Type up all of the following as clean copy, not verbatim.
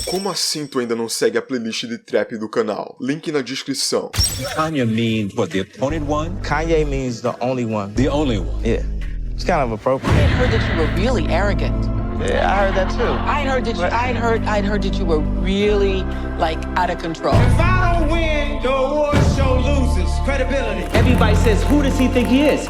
Como assim tu ainda não segue a playlist de trap do canal? Link na descrição. Kanye means what, the appointed one? Kanye means the only one. The only one? Yeah. It's kind of appropriate. I heard that you were really arrogant. Yeah, I heard that too. I'd heard that you were really, like, out of control. If I don't win, the award show loses credibility. Everybody says, who does he think he is?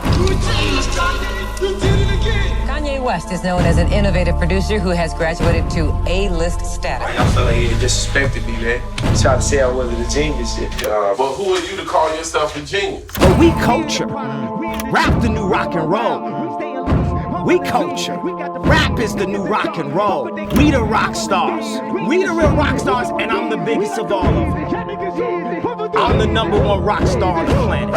You did it again. Kanye West is known as an innovative producer who has graduated to A-list status. I feel like he disrespected me, man. He tried to say I wasn't a genius yet. But who are you to call yourself a genius? But we culture. Rap the new rock and roll. We culture. Rap is the new rock and roll. We the rock stars. We the real rock stars, and I'm the biggest of all of them. I'm the #1 rock star on the planet.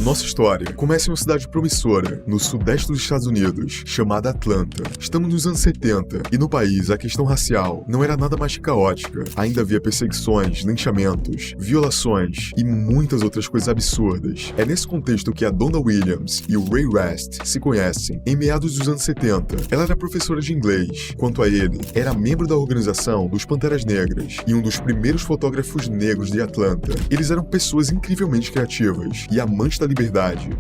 Nossa história começa em uma cidade promissora, no sudeste dos Estados Unidos, chamada Atlanta. Estamos nos anos 70, e no país a questão racial não era nada mais que caótica. Ainda havia perseguições, linchamentos, violações e muitas outras coisas absurdas. É nesse contexto que a Donda Williams e o Ray West se conhecem em meados dos anos 70. Ela era professora de inglês, quanto a ele, era membro da organização dos Panteras Negras e um dos primeiros fotógrafos negros de Atlanta. Eles eram pessoas incrivelmente criativas e amantes da liberdade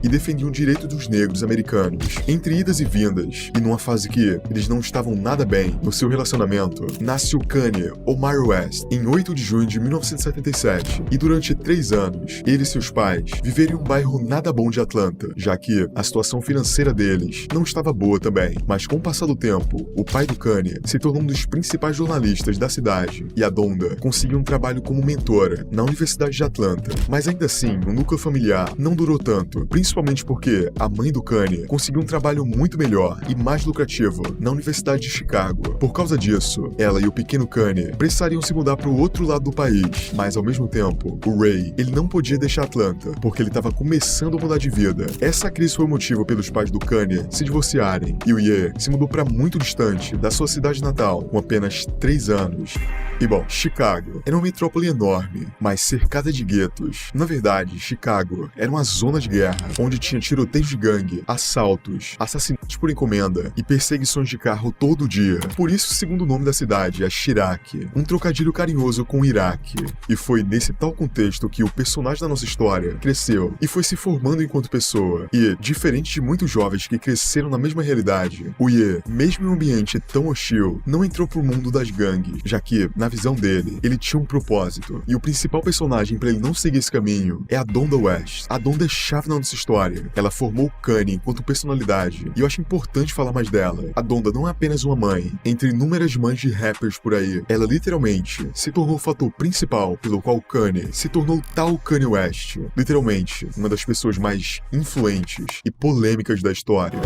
e defendiam o direito dos negros americanos. Entre idas e vindas, e numa fase que eles não estavam nada bem no seu relacionamento, nasce o Kanye Omar West em 8 de junho de 1977, e durante 3 anos, ele e seus pais viveram em um bairro nada bom de Atlanta, já que a situação financeira deles não estava boa também. Mas com o passar do tempo, o pai do Kanye se tornou um dos principais jornalistas da cidade, e a Donda conseguiu um trabalho como mentora na Universidade de Atlanta. Mas ainda assim, o núcleo familiar não durou tanto, principalmente porque a mãe do Kanye conseguiu um trabalho muito melhor e mais lucrativo na Universidade de Chicago. Por causa disso, ela e o pequeno Kanye precisariam se mudar para o outro lado do país, mas ao mesmo tempo, o Ray, ele não podia deixar Atlanta, porque ele estava começando a mudar de vida. Essa crise foi o motivo pelos pais do Kanye se divorciarem, e o Ye se mudou para muito distante da sua cidade natal, com apenas 3 anos. E bom, Chicago era uma metrópole enorme, mas cercada de guetos. Na verdade, Chicago era uma zona de guerra, onde tinha tiroteios de gangue, assaltos, assassinatos por encomenda e perseguições de carro todo dia. Por isso, o segundo nome da cidade é Chirac, um trocadilho carinhoso com o Iraque. E foi nesse tal contexto que o personagem da nossa história cresceu e foi se formando enquanto pessoa. E, diferente de muitos jovens que cresceram na mesma realidade, o Ye, mesmo em um ambiente tão hostil, não entrou pro mundo das gangues, já que, na visão dele, ele tinha um propósito. E o principal personagem para ele não seguir esse caminho é a Donda West. A Donda é chave na nossa história. Ela formou o Kanye enquanto personalidade, e eu acho importante falar mais dela. A Donda não é apenas uma mãe. Entre inúmeras mães de rappers por aí, ela literalmente se tornou o fator principal pelo qual o Kanye se tornou tal Kanye West. Literalmente, uma das pessoas mais influentes e polêmicas da história.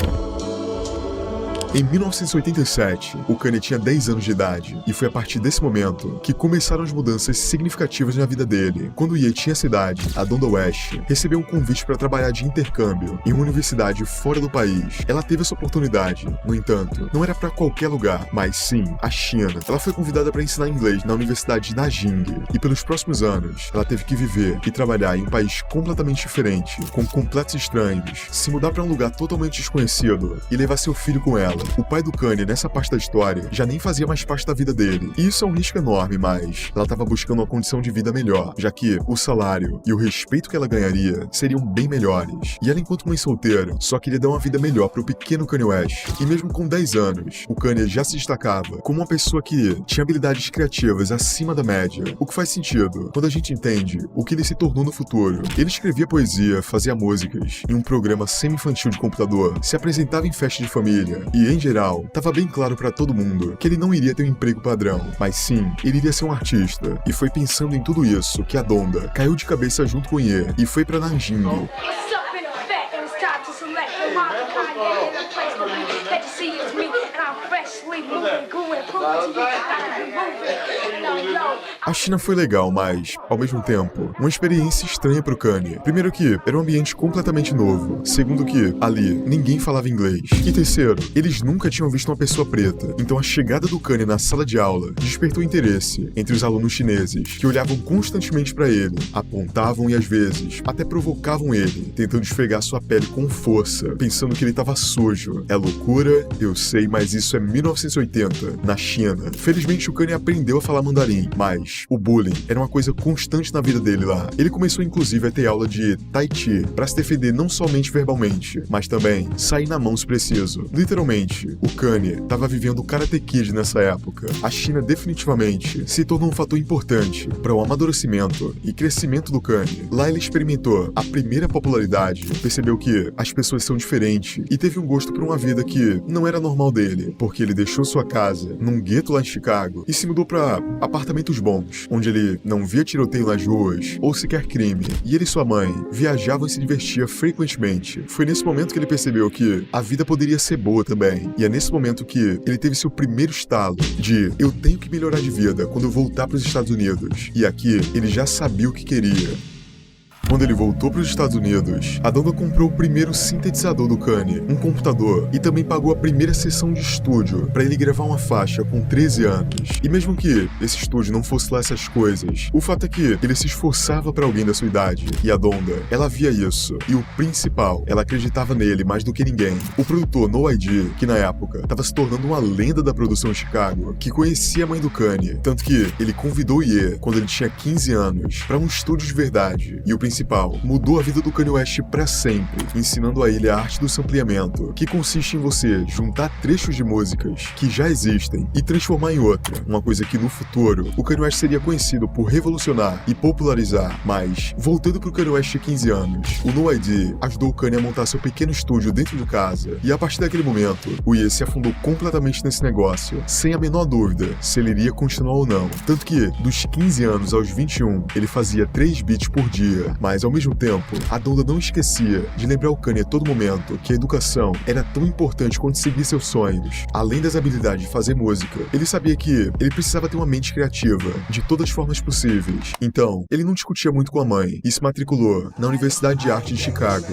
Em 1987, o Kanye tinha 10 anos de idade, e foi a partir desse momento que começaram as mudanças significativas na vida dele. Quando o Ye tinha essa idade, a Donda West recebeu um convite para trabalhar de intercâmbio em uma universidade fora do país. Ela teve essa oportunidade, no entanto, não era para qualquer lugar, mas sim a China. Ela foi convidada para ensinar inglês na Universidade de Nanjing, e pelos próximos anos, ela teve que viver e trabalhar em um país completamente diferente, com completos estranhos, se mudar para um lugar totalmente desconhecido e levar seu filho com ela. O pai do Kanye, nessa parte da história, já nem fazia mais parte da vida dele. E isso é um risco enorme, mas ela estava buscando uma condição de vida melhor, já que o salário e o respeito que ela ganharia seriam bem melhores. E ela, enquanto mãe solteira, só queria dar uma vida melhor pro pequeno Kanye West. E mesmo com 10 anos, o Kanye já se destacava como uma pessoa que tinha habilidades criativas acima da média. O que faz sentido quando a gente entende o que ele se tornou no futuro. Ele escrevia poesia, fazia músicas, em um programa semi-infantil de computador, se apresentava em festa de família, e em geral, estava bem claro para todo mundo que ele não iria ter um emprego padrão, mas sim, ele iria ser um artista. E foi pensando em tudo isso que a Donda caiu de cabeça junto com Ye e foi para Nanjing. A China foi legal, mas, ao mesmo tempo, uma experiência estranha pro Kanye. Primeiro que era um ambiente completamente novo. Segundo que, ali, ninguém falava inglês. E terceiro, eles nunca tinham visto uma pessoa preta. Então a chegada do Kanye na sala de aula despertou interesse entre os alunos chineses, que olhavam constantemente pra ele, apontavam e às vezes até provocavam ele, tentando esfregar sua pele com força, pensando que ele tava sujo. É loucura, eu sei, mas isso é 1980, na China. Felizmente o Kanye aprendeu a falar mandarim, mas o bullying era uma coisa constante na vida dele lá. Ele começou inclusive a ter aula de Tai Chi, pra se defender não somente verbalmente, mas também sair na mão se preciso. Literalmente, o Kanye tava vivendo o Karate Kid nessa época. A China definitivamente se tornou um fator importante para o amadurecimento e crescimento do Kanye. Lá ele experimentou a primeira popularidade, percebeu que as pessoas são diferentes e teve um gosto por uma vida que não era normal dele, porque ele deixou sua casa num gueto lá em Chicago e se mudou para apartamentos bons, onde ele não via tiroteio nas ruas ou sequer crime, e ele e sua mãe viajavam e se divertiam frequentemente. Foi nesse momento que ele percebeu que a vida poderia ser boa também, e é nesse momento que ele teve seu primeiro estalo de eu tenho que melhorar de vida quando eu voltar para os Estados Unidos, e aqui ele já sabia o que queria. Quando ele voltou para os Estados Unidos, a Donda comprou o primeiro sintetizador do Kanye, um computador, e também pagou a primeira sessão de estúdio para ele gravar uma faixa com 13 anos. E mesmo que esse estúdio não fosse lá essas coisas, o fato é que ele se esforçava para alguém da sua idade. E a Donda, ela via isso. E o principal, ela acreditava nele mais do que ninguém. O produtor No ID, que na época estava se tornando uma lenda da produção em Chicago, que conhecia a mãe do Kanye, tanto que ele convidou Ye, quando ele tinha 15 anos, para um estúdio de verdade. E o principal mudou a vida do Kanye West pra sempre, ensinando a ele a arte do sampleamento, que consiste em você juntar trechos de músicas que já existem e transformar em outra, uma coisa que no futuro o Kanye West seria conhecido por revolucionar e popularizar. Mas, voltando pro Kanye West de 15 anos, o No ID ajudou o Kanye a montar seu pequeno estúdio dentro de casa, e a partir daquele momento, o Ye se afundou completamente nesse negócio, sem a menor dúvida se ele iria continuar ou não. Tanto que, dos 15 anos aos 21, ele fazia 3 beats por dia. Mas, ao mesmo tempo, a Donda não esquecia de lembrar o Kanye a todo momento que a educação era tão importante quanto seguir seus sonhos. Além das habilidades de fazer música, ele sabia que ele precisava ter uma mente criativa, de todas as formas possíveis. Então, ele não discutia muito com a mãe e se matriculou na Universidade de Arte de Chicago.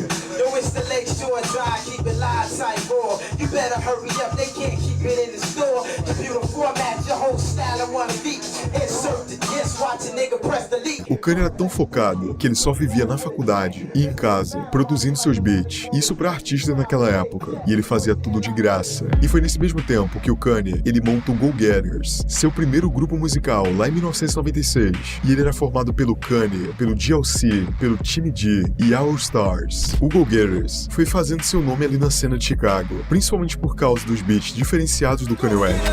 O Kanye era tão focado que ele só vivia na faculdade e em casa, produzindo seus beats, isso pra artistas naquela época, e ele fazia tudo de graça. E foi nesse mesmo tempo que o Kanye, ele monta o Go Getters, seu primeiro grupo musical, lá em 1996, e ele era formado pelo Kanye, pelo DLC, pelo Time D e All Stars. O Go Getters foi fazendo seu nome ali na cena de Chicago, principalmente por causa dos beats diferenciados do Kanye West.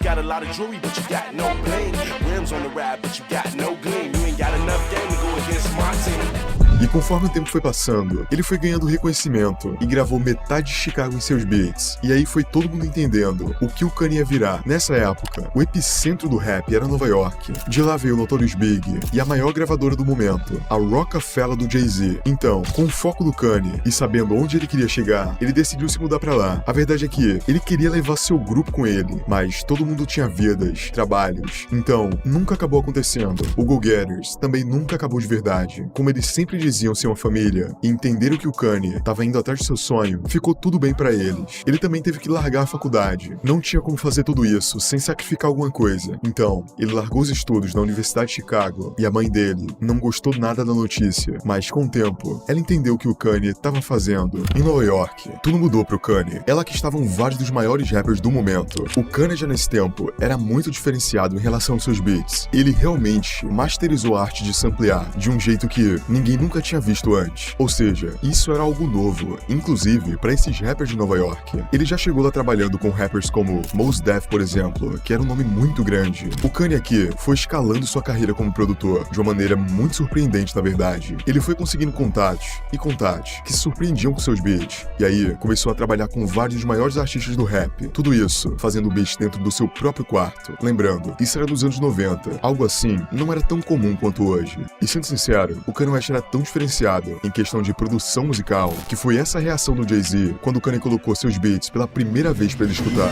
Got a lot of jewelry, but you got no bling. Rims on the ride, but you got no gleam. You ain't got enough game to go against my team. E conforme o tempo foi passando, ele foi ganhando reconhecimento e gravou metade de Chicago em seus beats. E aí foi todo mundo entendendo o que o Kanye ia virar. Nessa época, o epicentro do rap era Nova York. De lá veio o Notorious Big e a maior gravadora do momento, a Rockefeller do Jay-Z. Então, com o foco do Kanye e sabendo onde ele queria chegar, ele decidiu se mudar pra lá. A verdade é que ele queria levar seu grupo com ele, mas todo mundo tinha vidas, trabalhos. Então, nunca acabou acontecendo. O Go Getters também nunca acabou de verdade. Como eles sempre diziam ser uma família e entenderam que o Kanye estava indo atrás do seu sonho, ficou tudo bem pra eles. Ele também teve que largar a faculdade. Não tinha como fazer tudo isso sem sacrificar alguma coisa. Então, ele largou os estudos na Universidade de Chicago e a mãe dele não gostou nada da notícia. Mas com o tempo, ela entendeu o que o Kanye estava fazendo. Em Nova York, tudo mudou pro Kanye. Ela que estavam vários dos maiores rappers do momento. O Kanye já nesse tempo era muito diferenciado em relação aos seus beats. Ele realmente masterizou a arte de samplear de um jeito que ninguém nunca tinha visto antes. Ou seja, isso era algo novo, inclusive para esses rappers de Nova York. Ele já chegou lá trabalhando com rappers como Mos Def, por exemplo, que era um nome muito grande. O Kanye aqui foi escalando sua carreira como produtor de uma maneira muito surpreendente, na verdade. Ele foi conseguindo contatos que se surpreendiam com seus beats. E aí, começou a trabalhar com vários dos maiores artistas do rap. Tudo isso fazendo beats dentro do seu próprio quarto. Lembrando, isso era nos anos 90. Algo assim não era tão comum quanto hoje. E sendo sincero, o Kanye West era tão diferenciada em questão de produção musical, que foi essa reação do Jay-Z quando o Kanye colocou seus beats pela primeira vez para ele escutar.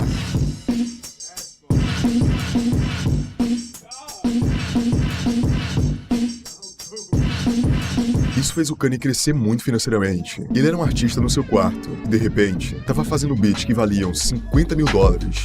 Isso fez o Kanye crescer muito financeiramente. Ele era um artista no seu quarto e, de repente, estava fazendo beats que valiam $50 mil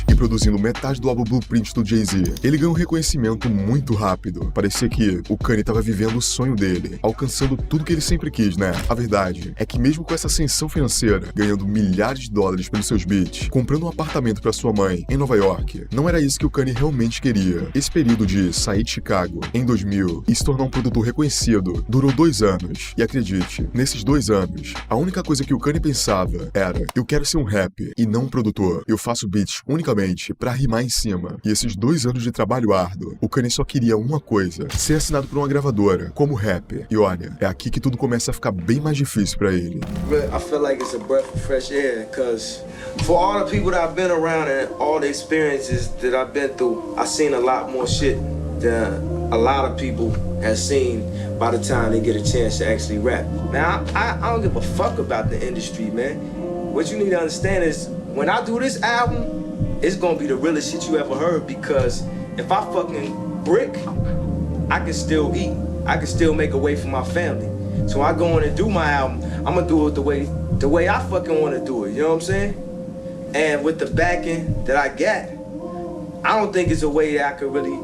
e produzindo metade do álbum Blueprint do Jay-Z. Ele ganhou um reconhecimento muito rápido. Parecia que o Kanye estava vivendo o sonho dele, alcançando tudo que ele sempre quis, né? A verdade é que mesmo com essa ascensão financeira, ganhando milhares de dólares pelos seus beats, comprando um apartamento para sua mãe em Nova York, não era isso que o Kanye realmente queria. Esse período de sair de Chicago em 2000 e se tornar um produtor reconhecido durou 2 anos. E acredite, nesses 2 anos, a única coisa que o Kanye pensava era: eu quero ser um rapper e não um produtor. Eu faço beats unicamente pra rimar em cima. E esses 2 anos de trabalho árduo, o Kanye só queria uma coisa: ser assinado por uma gravadora como rapper. E olha, é aqui que tudo começa a ficar bem mais difícil pra ele. I feel like it's a breath of fresh air, because for all the people that I've been around and all the experiences that I've been through, I've seen a lot more shit than a lot of people have seen by the time they get a chance to actually rap. Man, I don't give a fuck about the industry, man. What you need to understand is, when I do this album, it's gonna be the realest shit you ever heard, because if I fucking brick, I can still eat. I can still make a way for my family. So I go in and do my album, I'm gonna do it the way I fucking wanna do it, you know what I'm saying? And with the backing that I get, I don't think it's a way that I could really,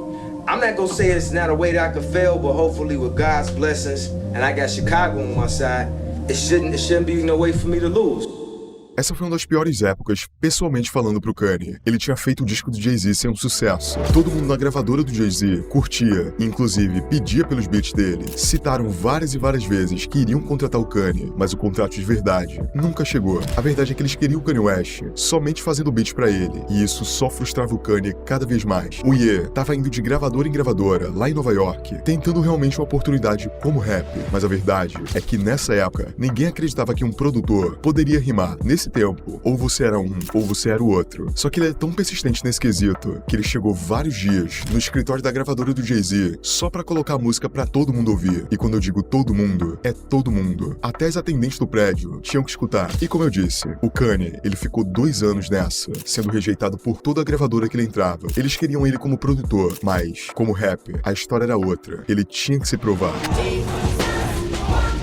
I'm not gonna say it's not a way that I could fail, but hopefully with God's blessings, and I got Chicago on my side, it shouldn't be no way for me to lose. Essa foi uma das piores épocas, pessoalmente falando pro Kanye. Ele tinha feito o disco do Jay-Z ser um sucesso. Todo mundo na gravadora do Jay-Z curtia e, inclusive, pedia pelos beats dele. Citaram várias e várias vezes que iriam contratar o Kanye, mas o contrato de verdade nunca chegou. A verdade é que eles queriam o Kanye West somente fazendo beats pra ele, e isso só frustrava o Kanye cada vez mais. O Ye tava indo de gravadora em gravadora, lá em Nova York, tentando realmente uma oportunidade como rapper, mas a verdade é que nessa época, ninguém acreditava que um produtor poderia rimar. Nesse tempo, ou você era um, ou você era o outro. Só que ele é tão persistente nesse quesito, que ele chegou vários dias no escritório da gravadora do Jay-Z só pra colocar a música pra todo mundo ouvir. E quando eu digo todo mundo, é todo mundo. Até as atendentes do prédio tinham que escutar. E como eu disse, o Kanye, ele ficou 2 anos nessa, sendo rejeitado por toda a gravadora que ele entrava. Eles queriam ele como produtor, mas, como rapper, a história era outra. Ele tinha que se provar.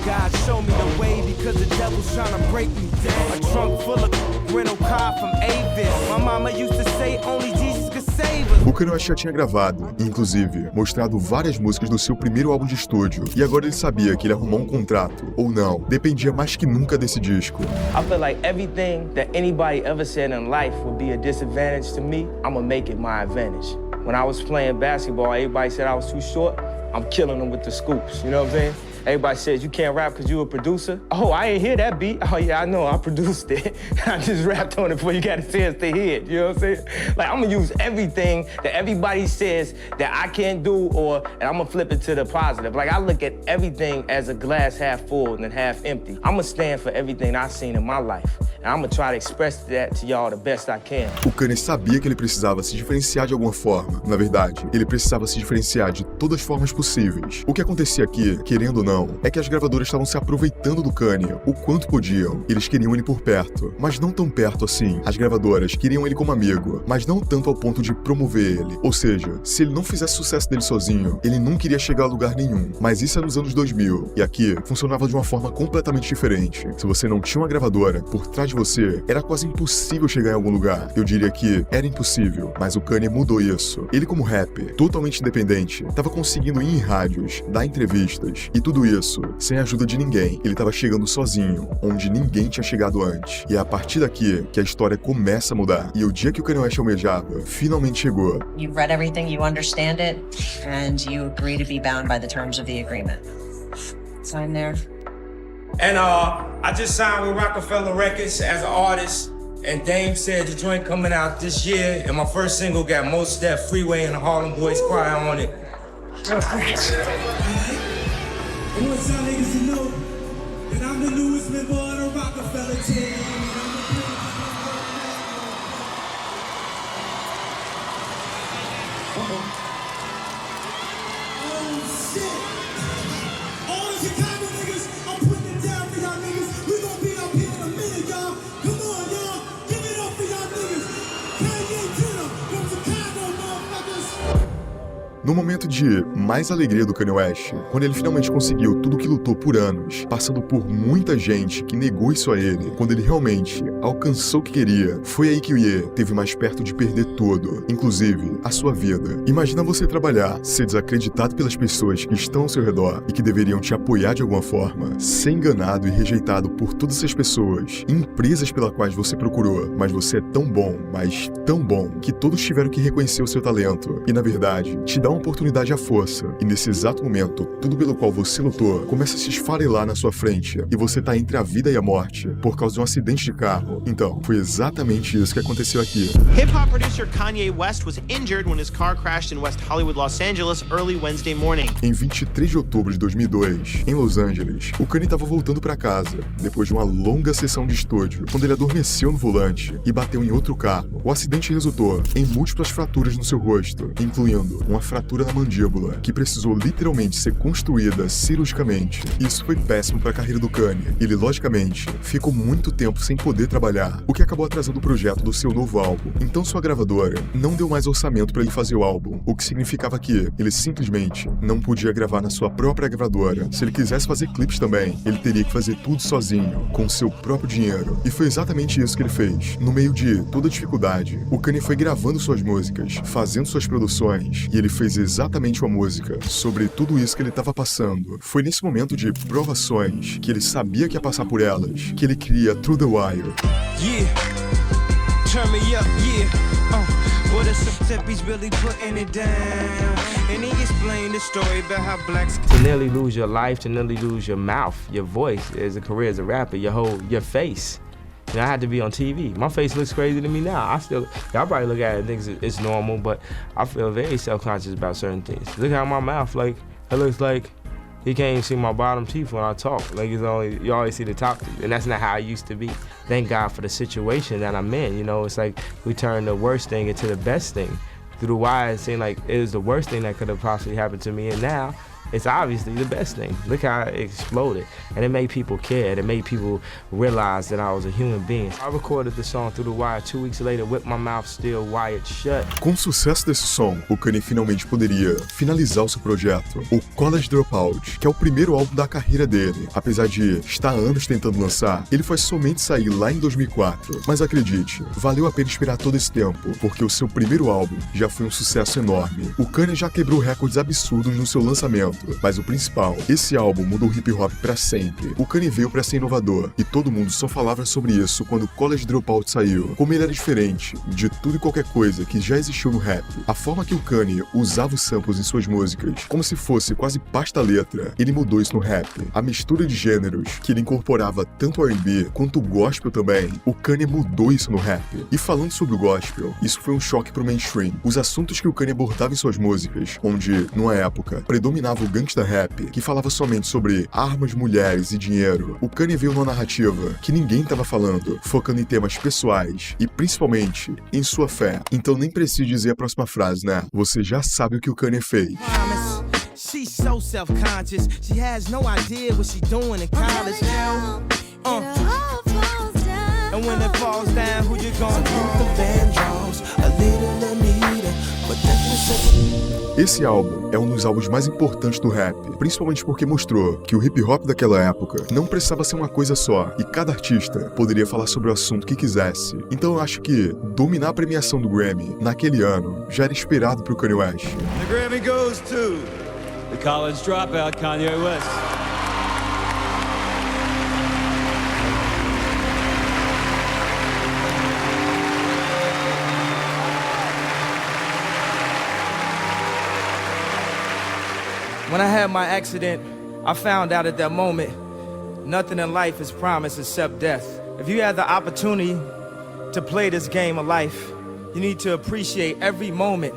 God show me the way because the devil's trying to break me down. A trunk full of rental car from Avis. My mama used to say only Jesus could save us. O Kanye West já tinha gravado, e inclusive, mostrado várias músicas do seu primeiro álbum de estúdio. E agora ele sabia que ele arrumar um contrato, ou não, dependia mais que nunca desse disco. I feel like everything that anybody ever said in life would be a disadvantage to me, I'm gonna make it my advantage. When I was playing basketball, everybody said I was too short. I'm killing them with the scoops, you know what I'm saying? Everybody says, you can't rap because you a producer? Oh, I ain't hear that beat. Oh, yeah, I know, I produced it. I just rapped on it before you got a chance to hear it, you know what I'm saying? Like, I'm gonna use everything that everybody says that I can't do, and I'm gonna flip it to the positive. Like, I look at everything as a glass half full and then half empty. I'm gonna stand for everything I've seen in my life, and I'm gonna try to express that to y'all the best I can. O Kanye sabia que ele precisava se diferenciar de alguma forma. Na verdade, ele precisava se diferenciar de todas as formas possíveis. O que acontecia aqui, querendo ou não, é que as gravadoras estavam se aproveitando do Kanye o quanto podiam. Eles queriam ele por perto, mas não tão perto assim. As gravadoras queriam ele como amigo, mas não tanto ao ponto de promover ele. Ou seja, se ele não fizesse sucesso dele sozinho, ele nunca iria chegar a lugar nenhum. Mas isso é nos anos 2000, e aqui funcionava de uma forma completamente diferente. Se você não tinha uma gravadora por trás de você, era quase impossível chegar em algum lugar. Eu diria que era impossível, mas o Kanye mudou isso. Ele, como rapper, totalmente independente, estava conseguindo ir em rádios, dar entrevistas, e tudo isso sem a ajuda de ninguém. Ele estava chegando sozinho, onde ninguém tinha chegado antes. E é a partir daqui que a história começa a mudar. E o dia que o Kanye West almejava finalmente chegou. You've read everything, you understand it, and you agree to be bound by the terms of the agreement. Sign there. And I just signed with Rockefeller Records as an artist. And Dame said the joint coming out this year, and my first single got Mos Def, Freeway, and the Harlem Boys Cry on it. I want y'all niggas to know that I'm the newest member of the Rockefeller team. Oh shit! All the Chicago niggas Come on, y'all. Give it up for y'all niggas. Kanye Jenner from Chicago, motherfuckers. No momento de mais alegria do Kanye West, quando ele finalmente conseguiu tudo que lutou por anos, passando por muita gente que negou isso a ele, quando ele realmente alcançou o que queria, foi aí que o Ye teve mais perto de perder tudo, inclusive a sua vida. Imagina você trabalhar, ser desacreditado pelas pessoas que estão ao seu redor e que deveriam te apoiar de alguma forma, ser enganado e rejeitado por todas essas pessoas, empresas pelas quais você procurou, mas você é tão bom, mas tão bom, que todos tiveram que reconhecer o seu talento e, na verdade, te dá uma oportunidade à força. E nesse exato momento, tudo pelo qual você lutou começa a se esfarelar na sua frente e você tá entre a vida e a morte por causa de um acidente de carro. Então, foi exatamente isso que aconteceu aqui. Hip-hop producer Kanye West was injured when his car crashed in West Hollywood, Los Angeles, early Wednesday morning. Em 23 de outubro de 2002, em Los Angeles, o Kanye estava voltando para casa depois de uma longa sessão de estúdio, quando ele adormeceu no volante e bateu em outro carro. O acidente resultou em múltiplas fraturas no seu rosto, incluindo uma fratura na mandíbula, que precisou literalmente ser construída cirurgicamente. Isso foi péssimo para a carreira do Kanye. Ele, logicamente, ficou muito tempo sem poder trabalhar, o que acabou atrasando o projeto do seu novo álbum. Então sua gravadora não deu mais orçamento para ele fazer o álbum, o que significava que ele simplesmente não podia gravar na sua própria gravadora. Se ele quisesse fazer clipes também, ele teria que fazer tudo sozinho, com seu próprio dinheiro. E foi exatamente isso que ele fez. No meio de toda a dificuldade, o Kanye foi gravando suas músicas, fazendo suas produções, e ele fez exatamente uma música sobre tudo isso que ele estava passando. Foi nesse momento de provações, que ele sabia que ia passar por elas, que ele cria Through the Wire. Yeah, turn me up, yeah. What if some tippies really putting it down? And he explained the story about how blacks To nearly lose your life, to nearly lose your mouth, your voice as a career as a rapper, your face. You know, I had to be on TV. My face looks crazy to me now. Y'all probably look at it and think it's normal, but I feel very self-conscious about certain things. Look how my mouth, like, it looks like you can't even see my bottom teeth when I talk. Like, you always see the top teeth, and that's not how I used to be. Thank God for the situation that I'm in, you know? It's like we turned the worst thing into the best thing. Through the wire, it seemed like it was the worst thing that could have possibly happened to me, and now it's obviously the best thing. Look how it exploded. And it made people care. It made people realize that I was a human being. I recorded the song Through the Wire 2 weeks later with my mouth still wired shut. Com o sucesso desse som, o Kanye finalmente poderia finalizar o seu projeto, o College Dropout, que é o primeiro álbum da carreira dele. Apesar de estar há anos tentando lançar, ele foi somente sair lá em 2004. Mas acredite, valeu a pena esperar todo esse tempo, porque o seu primeiro álbum já foi um sucesso enorme. O Kanye já quebrou recordes absurdos no seu lançamento. Mas o principal, esse álbum mudou o hip hop pra sempre. O Kanye veio pra ser inovador, e todo mundo só falava sobre isso quando o College Dropout saiu. Como ele era diferente de tudo e qualquer coisa que já existiu no rap. A forma que o Kanye usava os samples em suas músicas, como se fosse quase parte da letra, ele mudou isso no rap. A mistura de gêneros, que ele incorporava tanto o R&B quanto o gospel também, o Kanye mudou isso no rap. E falando sobre o gospel, isso foi um choque pro mainstream. Os assuntos que o Kanye abordava em suas músicas, onde, numa época, predominava o gangsta rap, que falava somente sobre armas, mulheres e dinheiro, o Kanye veio numa narrativa que ninguém tava falando, focando em temas pessoais e principalmente em sua fé. Então nem preciso dizer a próxima frase, né? Você já sabe o que o Kanye fez. She's so self-conscious. She has no idea what she's doing in college. And when it falls down, who you gonna do? The Vandross, a little Anita, but Esse álbum é um dos álbuns mais importantes do rap, principalmente porque mostrou que o hip hop daquela época não precisava ser uma coisa só, e cada artista poderia falar sobre o assunto que quisesse. Então eu acho que dominar a premiação do Grammy naquele ano já era esperado pro Kanye West. The Grammy goes to the college dropout, Kanye West. When I had my accident, I found out at that moment, nothing in life is promised except death. If you have the opportunity to play this game of life, you need to appreciate every moment.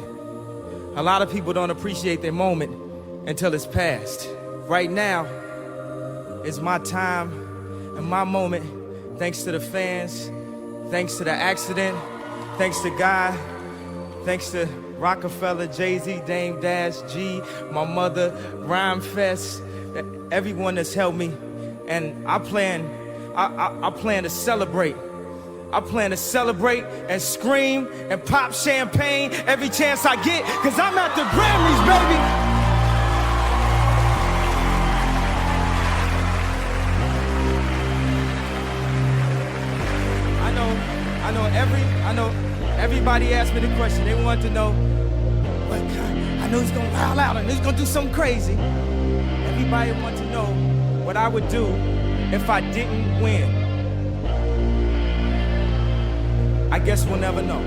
A lot of people don't appreciate their moment until it's past. Right now is my time and my moment, thanks to the fans, thanks to the accident, thanks to God, thanks to Rockefeller, Jay-Z, Dame Dash, G, my mother, Rhyme Fest, everyone that's helped me. And I plan to celebrate I plan to celebrate and scream and pop champagne every chance I get, cause I'm at the Grammys, baby. I know everybody asked me the question. They want to know, what I know he's gonna wild out and he's gonna do something crazy. Everybody wants to know what I would do if I didn't win. I guess we'll never know.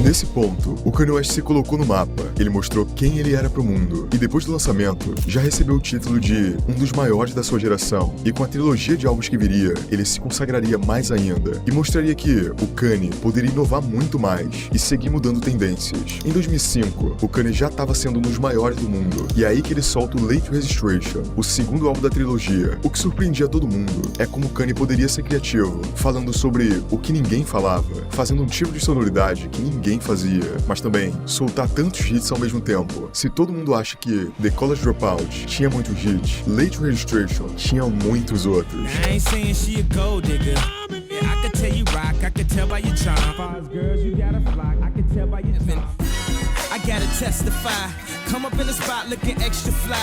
Nesse ponto, o Kanye West se colocou no mapa, ele mostrou quem ele era pro mundo, e depois do lançamento, já recebeu o título de um dos maiores da sua geração, e com a trilogia de álbuns que viria, ele se consagraria mais ainda, e mostraria que o Kanye poderia inovar muito mais, e seguir mudando tendências. Em 2005, o Kanye já estava sendo um dos maiores do mundo, e é aí que ele solta o Late Registration, o segundo álbum da trilogia. O que surpreendia todo mundo é como o Kanye poderia ser criativo, falando sobre o que ninguém falava, fazendo um tipo de sonoridade que ninguém fazia, mas também soltar tantos hits ao mesmo tempo. Se todo mundo acha que The College Dropout tinha muitos hits, Late Registration tinha muitos outros. I ain't saying she a gold digger. Yeah, I could tell you rock, I could tell by your charm. Five girls, you got a flock, I could tell by your charm. I gotta testify. Come up in the spot looking extra fly.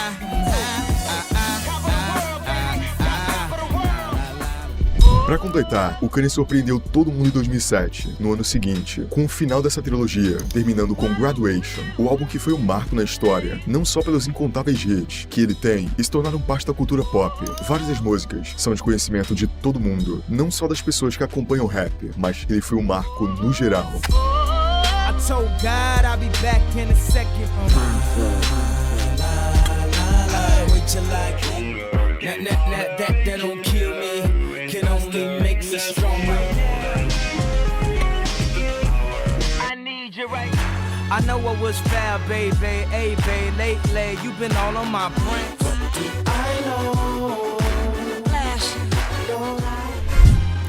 Pra completar, o Kanye surpreendeu todo mundo em 2007, no ano seguinte, com o final dessa trilogia, terminando com Graduation, o álbum que foi um marco na história, não só pelos incontáveis hits que ele tem e se tornaram parte da cultura pop. Várias das músicas são de conhecimento de todo mundo, não só das pessoas que acompanham o rap, mas ele foi um marco no geral. I told God I'll be back in a second. That don't kill me, can only make me stronger. I need you right. I know what was fair, baby. Hey, babe, lately you've been all on my brain. I know.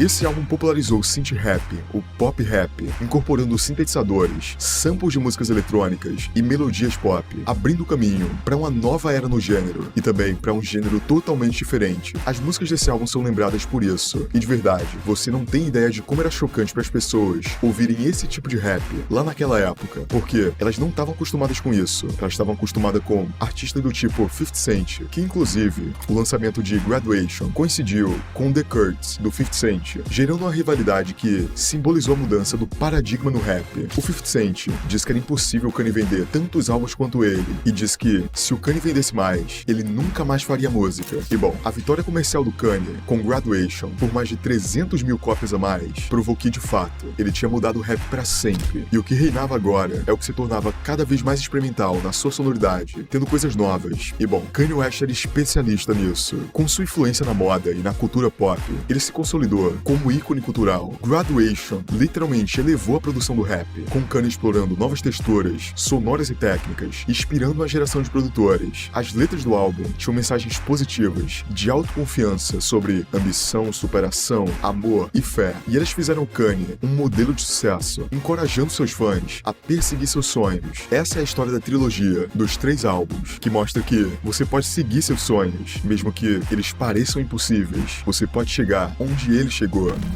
Esse álbum popularizou o synth rap, o pop rap, incorporando sintetizadores, samples de músicas eletrônicas e melodias pop, abrindo o caminho para uma nova era no gênero e também para um gênero totalmente diferente. As músicas desse álbum são lembradas por isso, e de verdade, você não tem ideia de como era chocante para as pessoas ouvirem esse tipo de rap lá naquela época, porque elas não estavam acostumadas com isso, elas estavam acostumadas com artistas do tipo 50 Cent, que inclusive o lançamento de Graduation coincidiu com The Kurtz do 50 Cent, gerando uma rivalidade que simbolizou a mudança do paradigma no rap. O 50 Cent diz que era impossível o Kanye vender tantos álbuns quanto ele, e diz que se o Kanye vendesse mais, ele nunca mais faria música. E bom, a vitória comercial do Kanye com Graduation, por mais de 300 mil cópias a mais, provou que de fato, ele tinha mudado o rap pra sempre. E o que reinava agora é o que se tornava cada vez mais experimental na sua sonoridade, tendo coisas novas. E bom, Kanye West era especialista nisso. Com sua influência na moda e na cultura pop, ele se consolidou como ícone cultural. Graduation literalmente elevou a produção do rap, com Kanye explorando novas texturas, sonoras e técnicas, inspirando uma geração de produtores. As letras do álbum tinham mensagens positivas, de autoconfiança sobre ambição, superação, amor e fé, e elas fizeram o Kanye um modelo de sucesso, encorajando seus fãs a perseguir seus sonhos. Essa é a história da trilogia, dos 3 álbuns, que mostra que você pode seguir seus sonhos, mesmo que eles pareçam impossíveis. Você pode chegar onde ele chegou.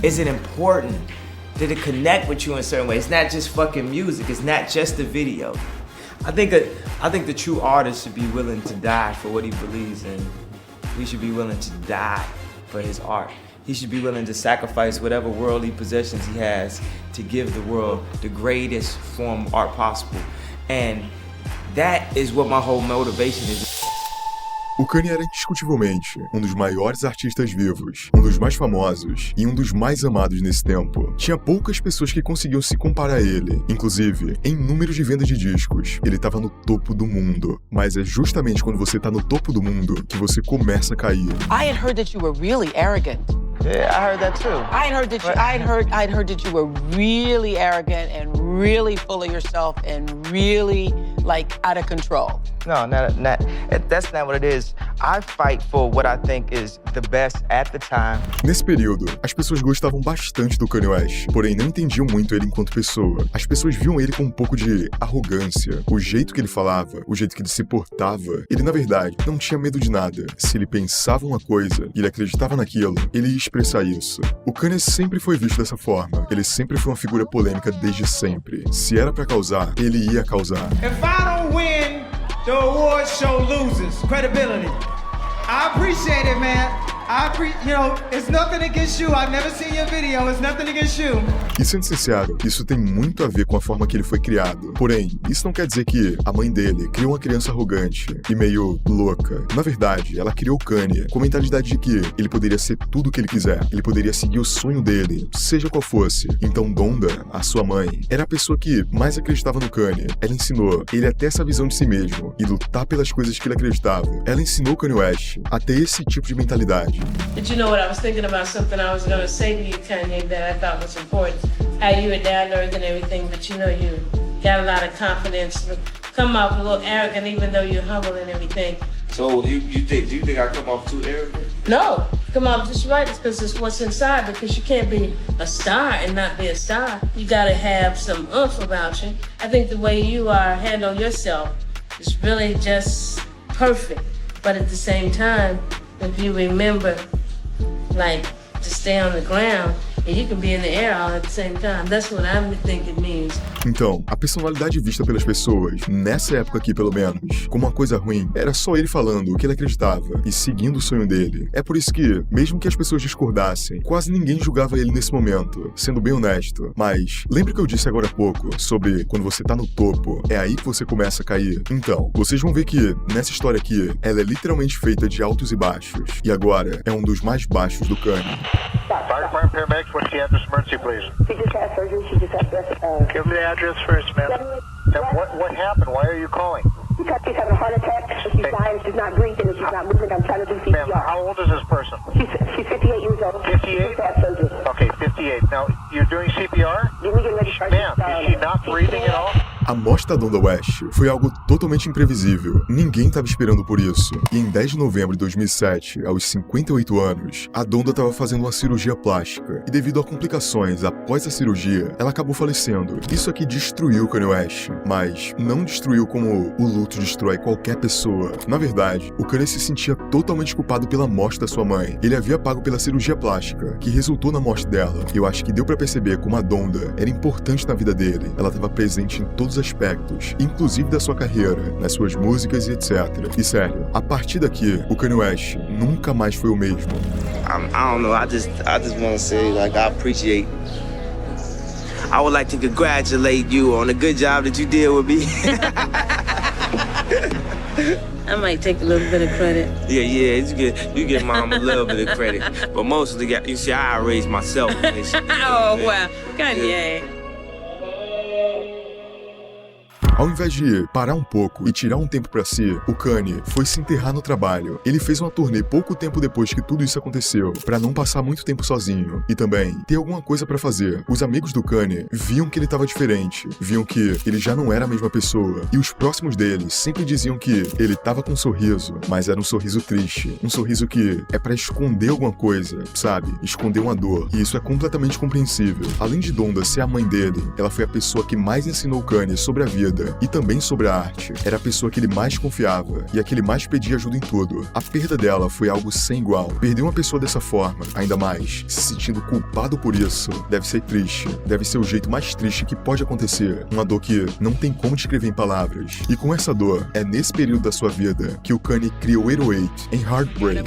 Is it important? Did it connect with you in certain ways? It's not just fucking music. It's not just the video. I think the true artist should be willing to die for what he believes in. He should be willing to die for his art. He should be willing to sacrifice whatever worldly possessions he has to give the world the greatest form of art possible. And that is what my whole motivation is. O Kanye era indiscutivelmente um dos maiores artistas vivos, um dos mais famosos e um dos mais amados nesse tempo. Tinha poucas pessoas que conseguiam se comparar a ele, inclusive em números de vendas de discos. Ele estava no topo do mundo, mas é justamente quando você tá no topo do mundo que você começa a cair. I had heard that you were really arrogant. Yeah, I heard that too. I'd heard that you were really arrogant and really full of yourself and really like out of control. No, that's not what it is. I fight for what I think is the best at the time. Nesse período, as pessoas gostavam bastante do Kanye West, porém não entendiam muito ele enquanto pessoa. As pessoas viam ele com um pouco de arrogância. O jeito que ele falava, o jeito que ele se portava, ele na verdade não tinha medo de nada. Se ele pensava uma coisa e ele acreditava naquilo, ele ia expressar isso. O Kanye sempre foi visto dessa forma. Ele sempre foi uma figura polêmica desde sempre. Se era pra causar, ele ia causar. If I don't win, the award show loses credibility. I appreciate it, man. You know, it's nothing against you. I've never seen your video. It's nothing against you. E sendo sincero, isso tem muito a ver com a forma que ele foi criado. Porém, isso não quer dizer que a mãe dele criou uma criança arrogante e meio louca. Na verdade, ela criou o Kanye com a mentalidade de que ele poderia ser tudo o que ele quiser. Ele poderia seguir o sonho dele, seja qual fosse. Então Donda, a sua mãe, era a pessoa que mais acreditava no Kanye. Ela ensinou ele a ter essa visão de si mesmo e lutar pelas coisas que ele acreditava. Ela ensinou o Kanye West a ter esse tipo de mentalidade. But you know what, I was thinking about something I was going to say to you, Kanye, that I thought was important. How you were down to earth and everything, but you know you got a lot of confidence. Come off a little arrogant even though you're humble and everything. So do you think I come off too arrogant? No, come off just right. It's because it's what's inside, because you can't be a star and not be a star. You got to have some oomph about you. I think the way you handle yourself is really just perfect. But at the same time, if you remember, like, to stay on the ground, and you can be in the air all at the same time. That's what I think it means. Então, a personalidade vista pelas pessoas, nessa época aqui pelo menos, como uma coisa ruim, era só ele falando o que ele acreditava e seguindo o sonho dele. É por isso que, mesmo que as pessoas discordassem, quase ninguém julgava ele nesse momento, sendo bem honesto. Mas, lembra que eu disse agora há pouco sobre quando você tá no topo, é aí que você começa a cair? Então, vocês vão ver que, nessa história aqui, ela é literalmente feita de altos e baixos. E agora, é um dos mais baixos do Kanye. Fire department paramedics, what's the address emergency, please? She just had surgery. She just had breast. Give me the address first, ma'am. What happened? Why are you calling? Because she's having a heart attack. She's dying. She's not breathing. And she's not moving. I'm trying to do CPR. Ma'am, how old is this person? She's 58 years old. 58? She just had surgery. Okay, 58. Now, you're doing CPR? Then we get ready to start. Ma'am, is she not breathing at all? A morte da Donda West foi algo totalmente imprevisível. Ninguém estava esperando por isso. E em 10 de novembro de 2007, aos 58 anos, a Donda estava fazendo uma cirurgia plástica. E devido a complicações após a cirurgia, ela acabou falecendo. Isso aqui destruiu o Kanye West, mas não destruiu como o luto destrói qualquer pessoa. Na verdade, o Kanye se sentia totalmente culpado pela morte da sua mãe. Ele havia pago pela cirurgia plástica, que resultou na morte dela. Eu acho que deu pra perceber como a Donda era importante na vida dele. Ela estava presente em todos os aspectos, inclusive da sua carreira, nas suas músicas e etc. E sério, a partir daqui, o Kanye West nunca mais foi o mesmo. I don't know, I just want to say, like, I would like to congratulate you on the good job that you did with me. I might take a little bit of credit. Yeah, you get mom a little bit of credit. But mostly, you see, I raised myself. Oh, well, Kanye. Ao invés de parar um pouco e tirar um tempo pra si, o Kanye foi se enterrar no trabalho. Ele fez uma turnê pouco tempo depois que tudo isso aconteceu, pra não passar muito tempo sozinho. E também, ter alguma coisa pra fazer. Os amigos do Kanye viam que ele tava diferente, viam que ele já não era a mesma pessoa. E os próximos dele sempre diziam que ele tava com um sorriso, mas era um sorriso triste. Um sorriso que é pra esconder alguma coisa, sabe? Esconder uma dor. E isso é completamente compreensível. Além de Donda ser a mãe dele, ela foi a pessoa que mais ensinou o Kanye sobre a vida e também sobre a arte. Era a pessoa que ele mais confiava e a que ele mais pedia ajuda em tudo. A perda dela foi algo sem igual. Perder uma pessoa dessa forma, ainda mais se sentindo culpado por isso, deve ser triste. Deve ser o jeito mais triste que pode acontecer. Uma dor que não tem como descrever em palavras. E com essa dor, é nesse período da sua vida que o Kanye criou 808 em Heartbreak.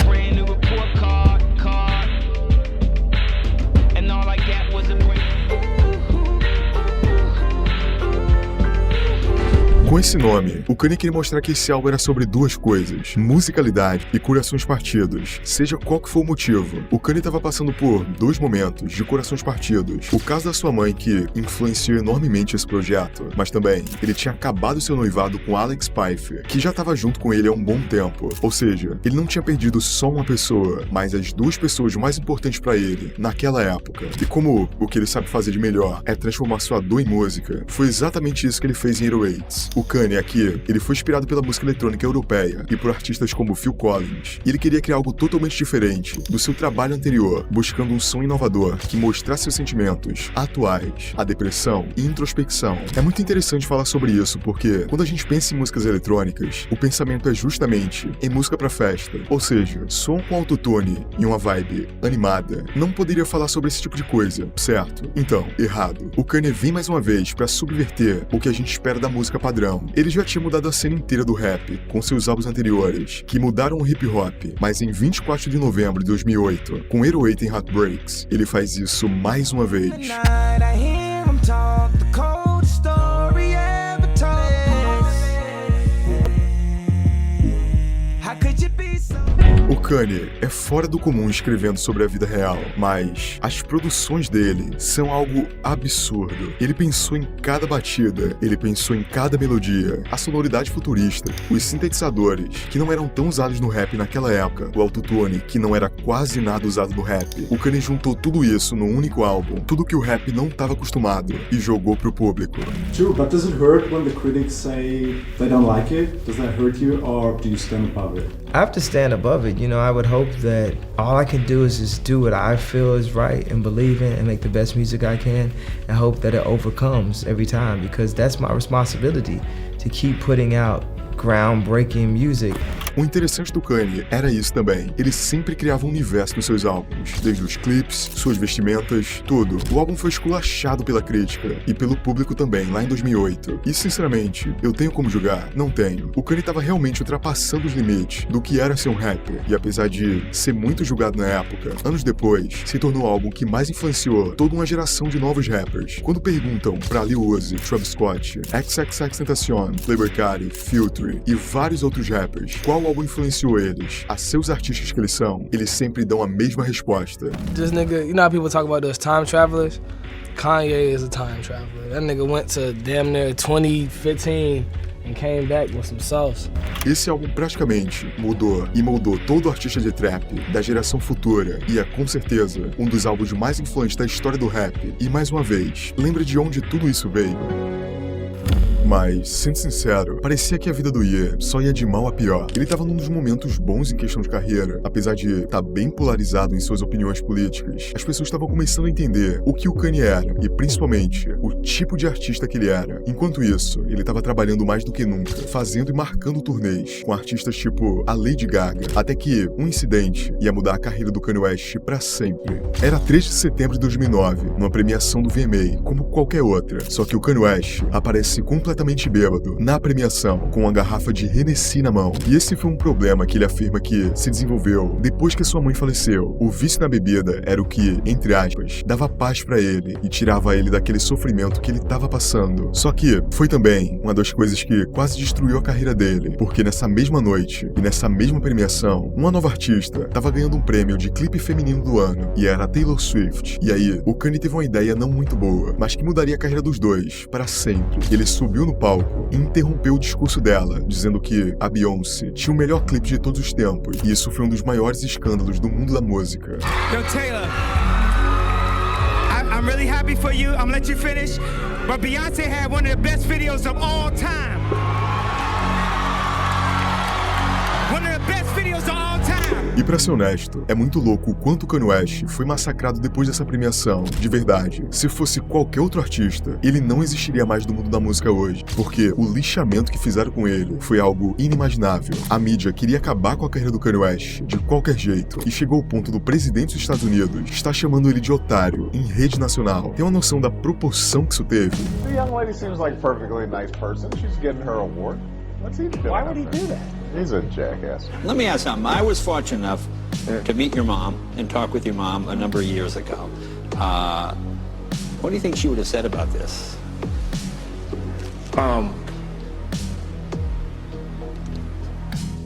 Com esse nome, o Kanye queria mostrar que esse álbum era sobre duas coisas: musicalidade e corações partidos. Seja qual que for o motivo, o Kanye estava passando por dois momentos de corações partidos. O caso da sua mãe, que influenciou enormemente esse projeto, mas também ele tinha acabado seu noivado com Alex Pfeiffer, que já estava junto com ele há um bom tempo. Ou seja, ele não tinha perdido só uma pessoa, mas as duas pessoas mais importantes para ele naquela época. E como o que ele sabe fazer de melhor é transformar sua dor em música, foi exatamente isso que ele fez em 808. O Kanye aqui, ele foi inspirado pela música eletrônica europeia e por artistas como Phil Collins, e ele queria criar algo totalmente diferente do seu trabalho anterior, buscando um som inovador que mostrasse seus sentimentos atuais, a depressão e introspecção. É muito interessante falar sobre isso, porque quando a gente pensa em músicas eletrônicas, o pensamento é justamente em música pra festa, ou seja, som com autotune e uma vibe animada. Não poderia falar sobre esse tipo de coisa, certo? Então, errado. O Kanye vem mais uma vez pra subverter o que a gente espera da música padrão. Ele já tinha mudado a cena inteira do rap com seus álbuns anteriores, que mudaram o hip hop, mas em 24 de novembro de 2008, com 808 and Heartbreaks, ele faz isso mais uma vez. O Kanye é fora do comum escrevendo sobre a vida real, mas as produções dele são algo absurdo. Ele pensou em cada batida, ele pensou em cada melodia, a sonoridade futurista, os sintetizadores, que não eram tão usados no rap naquela época, o autotune, que não era quase nada usado no rap. O Kanye juntou tudo isso num único álbum, tudo que o rap não estava acostumado, e jogou pro público. True, but does it hurt when the critics say they don't like it? Does that hurt you, or do you stand above it? I have to stand above it. You know, I would hope that all I can do is just do what I feel is right and believe in and make the best music I can and hope that it overcomes every time, because that's my responsibility to keep putting out groundbreaking music. O interessante do Kanye era isso também. Ele sempre criava um universo nos seus álbuns, desde os clipes, suas vestimentas, tudo. O álbum foi esculachado pela crítica e pelo público também, lá em 2008. E sinceramente, eu tenho como julgar? Não tenho. O Kanye estava realmente ultrapassando os limites do que era ser um rapper, e apesar de ser muito julgado na época, anos depois, se tornou o álbum que mais influenciou toda uma geração de novos rappers. Quando perguntam pra Lil Uzi, Travis Scott, XXXTentacion, Playboi Carti, Future e vários outros rappers, qual álbum influenciou eles, a seus artistas que eles são, eles sempre dão a mesma resposta. This nigga, you know how people talk about those time travelers? Kanye is a time traveler. That nigga went to damn near 2015 and came back with some sauce. Esse álbum praticamente mudou e moldou todo artista de trap da geração futura e é, com certeza, um dos álbuns mais influentes da história do rap. E mais uma vez, lembra de onde tudo isso veio? Mas, sendo sincero, parecia que a vida do Ye só ia de mal a pior. Ele tava num dos momentos bons em questão de carreira, apesar de estar bem polarizado em suas opiniões políticas. As pessoas estavam começando a entender o que o Kanye era, e principalmente, o tipo de artista que ele era. Enquanto isso, ele tava trabalhando mais do que nunca, fazendo e marcando turnês, com artistas tipo a Lady Gaga, até que um incidente ia mudar a carreira do Kanye West pra sempre. Era 3 de setembro de 2009, numa premiação do VMA, como qualquer outra, só que o Kanye West aparece completamente bêbado na premiação, com uma garrafa de Hennessy na mão. E esse foi um problema que ele afirma que se desenvolveu depois que sua mãe faleceu. O vício na bebida era o que, entre aspas, dava paz pra ele e tirava ele daquele sofrimento que ele tava passando. Só que foi também uma das coisas que quase destruiu a carreira dele, porque nessa mesma noite e nessa mesma premiação, uma nova artista tava ganhando um prêmio de clipe feminino do ano, e era Taylor Swift. E aí, o Kanye teve uma ideia não muito boa, mas que mudaria a carreira dos dois para sempre. Ele subiu no palco e interrompeu o discurso dela, dizendo que a Beyoncé tinha o melhor clipe de todos os tempos, e isso foi um dos maiores escândalos do mundo da música. Yo, Taylor, I'm really happy for you. I'm gonna let you finish, but Beyonce had one of the best videos of all time. One of the best videos of all time. E pra ser honesto, é muito louco o quanto o Kanye West foi massacrado depois dessa premiação. De verdade, se fosse qualquer outro artista, ele não existiria mais no mundo da música hoje, porque o lixamento que fizeram com ele foi algo inimaginável. A mídia queria acabar com a carreira do Kanye West de qualquer jeito, e chegou ao ponto do presidente dos Estados Unidos estar chamando ele de otário em rede nacional. Tem uma noção da proporção que isso teve? The young lady seems like a perfectly nice person. She's getting her award. What's he doing? Why would he do that? He's a jackass. Let me ask something. I was fortunate enough to meet your mom and talk with your mom a number of years ago. What do you think she would have said about this?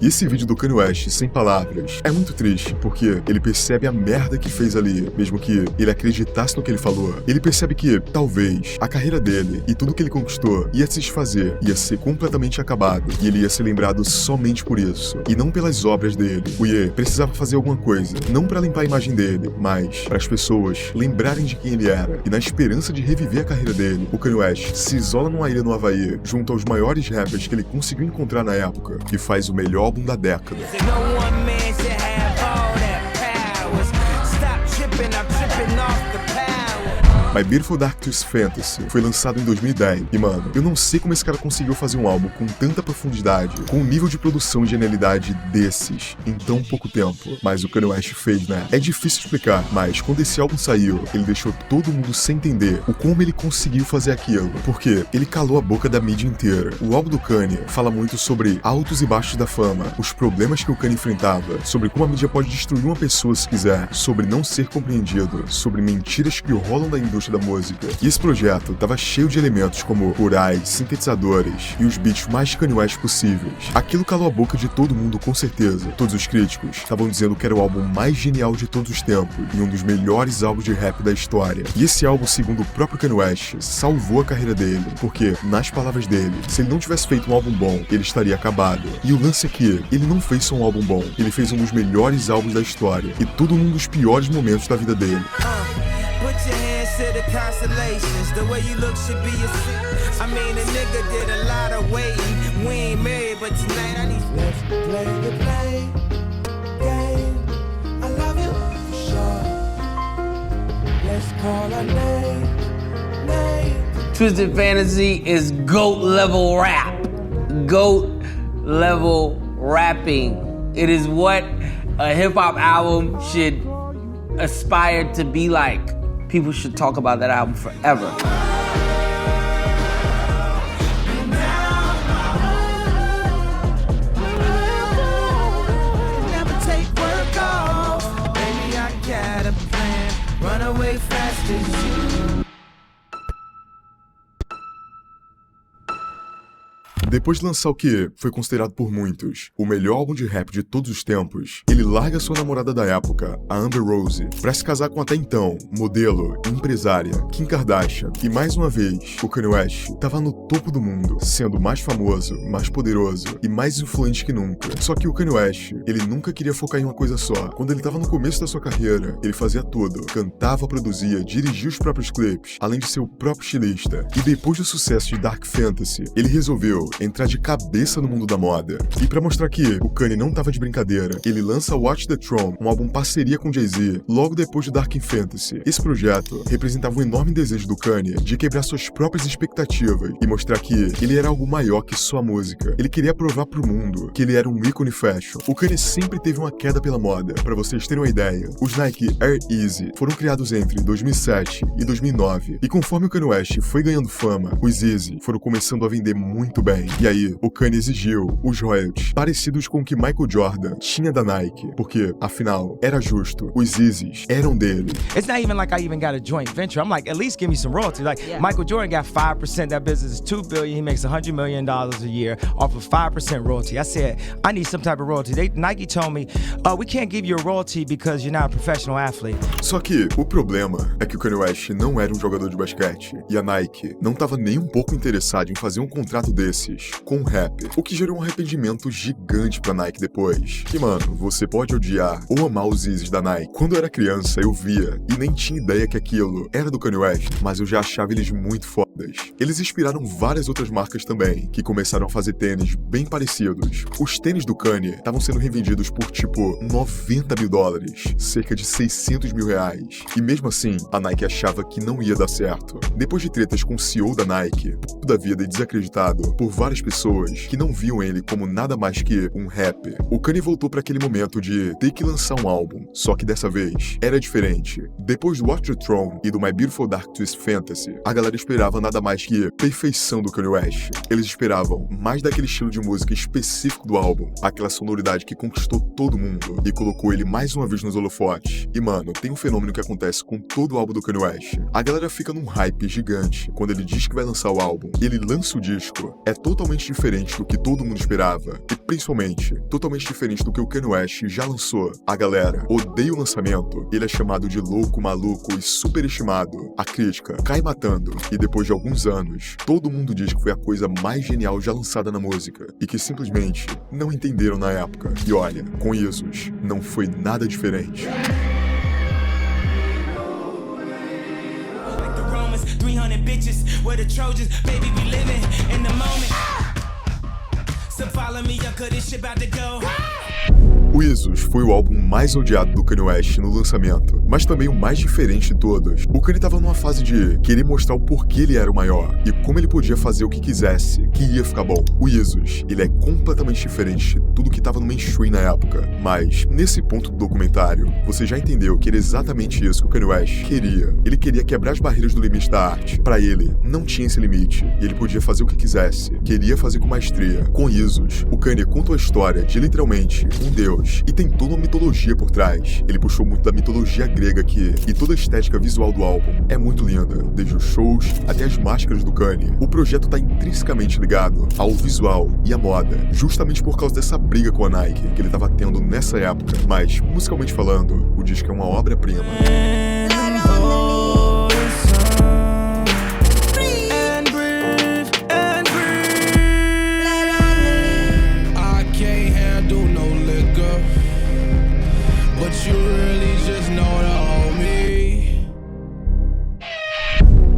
E esse vídeo do Kanye West, sem palavras, é muito triste, porque ele percebe a merda que fez ali, mesmo que ele acreditasse no que ele falou. Ele percebe que, talvez, a carreira dele e tudo que ele conquistou ia se desfazer, ia ser completamente acabado, e ele ia ser lembrado somente por isso, e não pelas obras dele. O Ye precisava fazer alguma coisa, não pra limpar a imagem dele, mas para as pessoas lembrarem de quem ele era. E na esperança de reviver a carreira dele, o Kanye West se isola numa ilha no Havaí, junto aos maiores rappers que ele conseguiu encontrar na época, e faz o melhor álbum da década. My Beautiful Dark Twisted Fantasy foi lançado em 2010, e mano, eu não sei como esse cara conseguiu fazer um álbum com tanta profundidade, com um nível de produção e genialidade desses, em tão pouco tempo, mas o Kanye West fez, né? É difícil explicar, mas quando esse álbum saiu, ele deixou todo mundo sem entender o como ele conseguiu fazer aquilo, porque ele calou a boca da mídia inteira. O álbum do Kanye fala muito sobre altos e baixos da fama, os problemas que o Kanye enfrentava, sobre como a mídia pode destruir uma pessoa se quiser, sobre não ser compreendido, sobre mentiras que rolam da indústria da música. E esse projeto tava cheio de elementos como corais, sintetizadores e os beats mais Kanye West possíveis. Aquilo calou a boca de todo mundo com certeza. Todos os críticos estavam dizendo que era o álbum mais genial de todos os tempos e um dos melhores álbuns de rap da história. E esse álbum, segundo o próprio Kanye West, salvou a carreira dele, porque, nas palavras dele, se ele não tivesse feito um álbum bom, ele estaria acabado. E o lance é que ele não fez só um álbum bom, ele fez um dos melhores álbuns da história, e tudo num dos piores momentos da vida dele. Put your hands to the constellations. The way you look should be a sin. I mean, a nigga did a lot of waiting. We ain't married, but tonight I need. Let's play the game. I love you, sure. Let's call a name. Twisted Fantasy is GOAT level rap. GOAT level rapping. It is what a hip hop album should aspire to be like. People should talk about that album forever. Never take work off. Baby, I got a plan. Run away fast as you. Depois de lançar o que foi considerado por muitos o melhor álbum de rap de todos os tempos, ele larga sua namorada da época, a Amber Rose, pra se casar com até então modelo e empresária Kim Kardashian. E mais uma vez, o Kanye West tava no topo do mundo, sendo mais famoso, mais poderoso e mais influente que nunca. Só que o Kanye West, ele nunca queria focar em uma coisa só. Quando ele tava no começo da sua carreira, ele fazia tudo. Cantava, produzia, dirigia os próprios clipes, além de ser o próprio estilista. E depois do sucesso de Dark Fantasy, ele resolveu entrar de cabeça no mundo da moda. E pra mostrar que o Kanye não tava de brincadeira, ele lança Watch the Throne, um álbum parceria com Jay-Z, logo depois de Dark Fantasy. Esse projeto representava um enorme desejo do Kanye de quebrar suas próprias expectativas e mostrar que ele era algo maior que só a música. Ele queria provar pro mundo que ele era um ícone fashion. O Kanye sempre teve uma queda pela moda. Pra vocês terem uma ideia, os Nike Air Easy foram criados entre 2007 e 2009. E conforme o Kanye West foi ganhando fama, os Easy foram começando a vender muito bem. E aí, o Kanye exigiu os royalties parecidos com o que Michael Jordan tinha da Nike, porque, afinal, era justo. Os Yeezys eram dele. It's not even like I even got a joint venture. I'm like, at least give me some royalties. Like, Michael Jordan got 5%. That business is $2 billion. He makes $100 million a year off of 5% royalty. I said, I need some type of royalty. Nike told me, we can't give you a royalty because you're not a professional athlete. Só que o problema é que o Kanye West não era um jogador de basquete, e a Nike não estava nem um pouco interessada em fazer um contrato desses com um rapper, o que gerou um arrependimento gigante pra Nike depois. E mano, você pode odiar ou amar os Yeezys da Nike. Quando eu era criança, eu via e nem tinha ideia que aquilo era do Kanye West, mas eu já achava eles muito fodas. Eles inspiraram várias outras marcas também, que começaram a fazer tênis bem parecidos. Os tênis do Kanye estavam sendo revendidos por tipo $90 mil, cerca de R$600 mil. E mesmo assim, a Nike achava que não ia dar certo. Depois de tretas com o CEO da Nike, da vida e desacreditado por várias pessoas que não viam ele como nada mais que um rapper, o Kanye voltou para aquele momento de ter que lançar um álbum, só que dessa vez era diferente. Depois do Watch the Throne e do My Beautiful Dark Twisted Fantasy, a galera esperava nada mais que perfeição do Kanye West. Eles esperavam mais daquele estilo de música específico do álbum, aquela sonoridade que conquistou todo mundo e colocou ele mais uma vez nos holofotes. E mano, tem um fenômeno que acontece com todo o álbum do Kanye West. A galera fica num hype gigante quando ele diz que vai lançar o álbum. Ele lança o disco, é todo totalmente diferente do que todo mundo esperava, e principalmente, totalmente diferente do que o Kanye West já lançou. A galera odeia o lançamento, ele é chamado de louco, maluco e superestimado. A crítica cai matando, e depois de alguns anos, todo mundo diz que foi a coisa mais genial já lançada na música, e que simplesmente não entenderam na época. E olha, com Yeezus, não foi nada diferente. 300 bitches, we're the Trojans, baby, we living in the moment. So follow me, yo, 'cause this shit about to go. O Yeezus foi o álbum mais odiado do Kanye West no lançamento, mas também o mais diferente de todos. O Kanye tava numa fase de querer mostrar o porquê ele era o maior e como ele podia fazer o que quisesse, que ia ficar bom. O Yeezus, ele é completamente diferente de tudo que tava no mainstream na época, mas nesse ponto do documentário, você já entendeu que era exatamente isso que o Kanye West queria. Ele queria quebrar as barreiras do limite da arte. Pra ele, não tinha esse limite, e ele podia fazer o que quisesse, queria fazer com maestria. Com Yeezus, o Kanye conta a história de literalmente um deus, e tem toda uma mitologia por trás. Ele puxou muito da mitologia grega aqui, e toda a estética visual do álbum é muito linda, desde os shows até as máscaras do Kanye. O projeto tá intrinsecamente ligado ao visual e à moda, justamente por causa dessa briga com a Nike que ele tava tendo nessa época. Mas, musicalmente falando, o disco é uma obra-prima.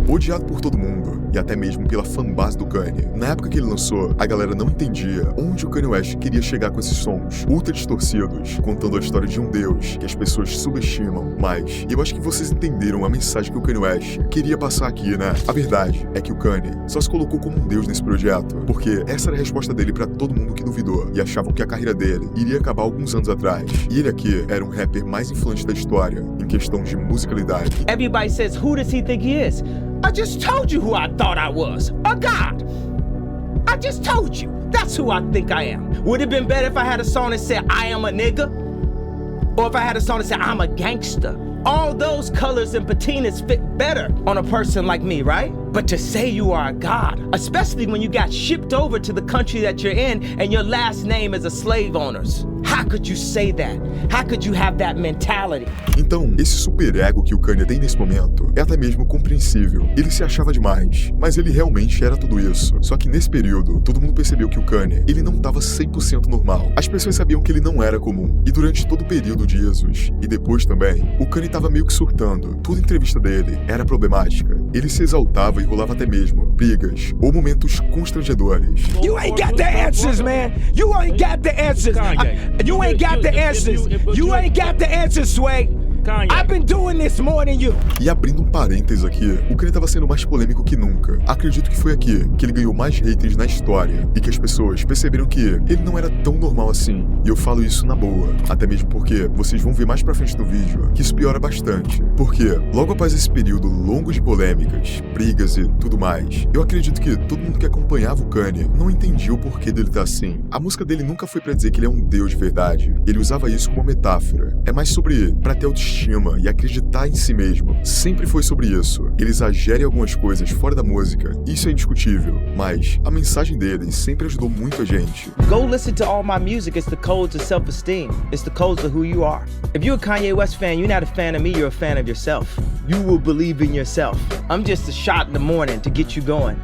Odiado por todo mundo, e até mesmo pela fanbase do Kanye. Na época que ele lançou, a galera não entendia onde o Kanye West queria chegar com esses sons ultra distorcidos, contando a história de um deus que as pessoas subestimam. Mas eu acho que vocês entenderam a mensagem que o Kanye West queria passar aqui, né? A verdade é que o Kanye só se colocou como um deus nesse projeto, porque essa era a resposta dele pra todo mundo que duvidou e achavam que a carreira dele iria acabar alguns anos atrás. E ele aqui era um rapper mais influente da história, em questão de musicalidade. Everybody says, who does he think he is? I just told you who I thought I was. A god. I just told you. That's who I think I am. Would it have been better if I had a song that said I am a nigga? Or if I had a song that said I'm a gangster? All those colors and patinas fit better on a person like me, right? But to say you are a god, especially when you got shipped over to the country that you're in and your last name is a slave owner's. How could you say that? How could you have that mentality? Então, esse superego que o Kanye tem nesse momento é até mesmo compreensível. Ele se achava demais, mas ele realmente era tudo isso. Só que nesse período, todo mundo percebeu que o Kanye, ele não tava 100% normal. As pessoas sabiam que ele não era comum. E durante todo o período de Yeezus, e depois também, o Kanye tava meio que surtando. Toda entrevista dele era problemática. Ele se exaltava e rolava até mesmo brigas ou momentos constrangedores. You ain't got the answers, man. You ain't got the answers. You ain't got the answers. You ain't got the answers, Sway. I've been doing this more than you. E abrindo um parênteses aqui, o Kanye tava sendo mais polêmico que nunca. Acredito que foi aqui que ele ganhou mais haters na história e que as pessoas perceberam que ele não era tão normal assim. E eu falo isso na boa, até mesmo porque vocês vão ver mais pra frente no vídeo que isso piora bastante. Porque logo após esse período longo de polêmicas, brigas e tudo mais, eu acredito que todo mundo que acompanhava o Kanye não entendia o porquê dele tá assim. A música dele nunca foi pra dizer que ele é um deus de verdade. Ele usava isso como uma metáfora. É mais sobre pra ter autoestima e acreditar em si mesmo. Sempre foi sobre isso. Ele exagera em algumas coisas fora da música, isso é indiscutível, mas a mensagem dele sempre ajudou muito a gente. Go listen to all my music. It's the codes of self-esteem. It's the codes of who you are. If you're a Kanye West fan, you're not a fan of me, you're a fan of yourself. You will believe in yourself. I'm just a shot in the morning to get you going.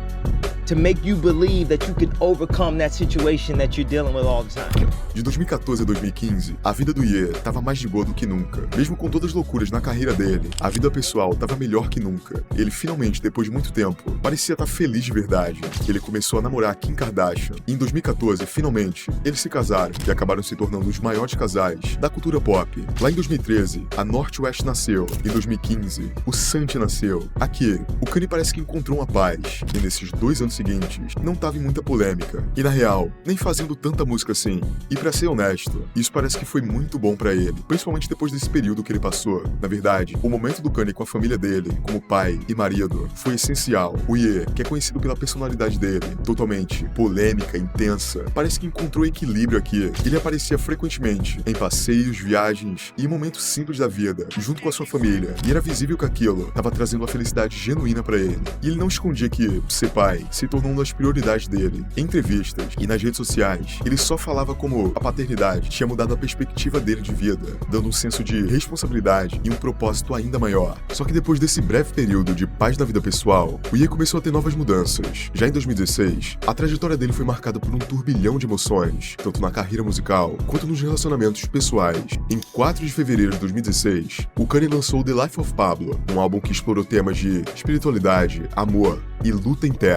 To make you believe that you can overcome that situation that you're dealing with all the time. De 2014 a 2015, a vida do Ye tava mais de boa do que nunca. Mesmo com todas as loucuras na carreira dele, a vida pessoal tava melhor que nunca. Ele finalmente, depois de muito tempo, parecia estar feliz de verdade. Ele começou a namorar Kim Kardashian. E em 2014, finalmente, eles se casaram e acabaram se tornando os maiores casais da cultura pop. Lá em 2013, a Northwest nasceu. Em 2015, o Santi nasceu. Aqui, o Kanye parece que encontrou uma paz. E nesses 2 anos seguintes, não tava em muita polêmica. E na real, nem fazendo tanta música assim. E pra ser honesto, isso parece que foi muito bom pra ele, principalmente depois desse período que ele passou. Na verdade, o momento do Kanye com a família dele, como pai e marido, foi essencial. O Ye, que é conhecido pela personalidade dele, totalmente polêmica, intensa, parece que encontrou equilíbrio aqui. Ele aparecia frequentemente em passeios, viagens e em momentos simples da vida, junto com a sua família. E era visível que aquilo tava trazendo uma felicidade genuína pra ele. E ele não escondia que ser pai, ser se tornou uma das prioridades dele. Em entrevistas e nas redes sociais, ele só falava como a paternidade tinha mudado a perspectiva dele de vida, dando um senso de responsabilidade e um propósito ainda maior. Só que depois desse breve período de paz na vida pessoal, o Ye começou a ter novas mudanças. Já em 2016, a trajetória dele foi marcada por um turbilhão de emoções, tanto na carreira musical quanto nos relacionamentos pessoais. Em 4 de fevereiro de 2016, o Kanye lançou The Life of Pablo, um álbum que explorou temas de espiritualidade, amor e luta interna.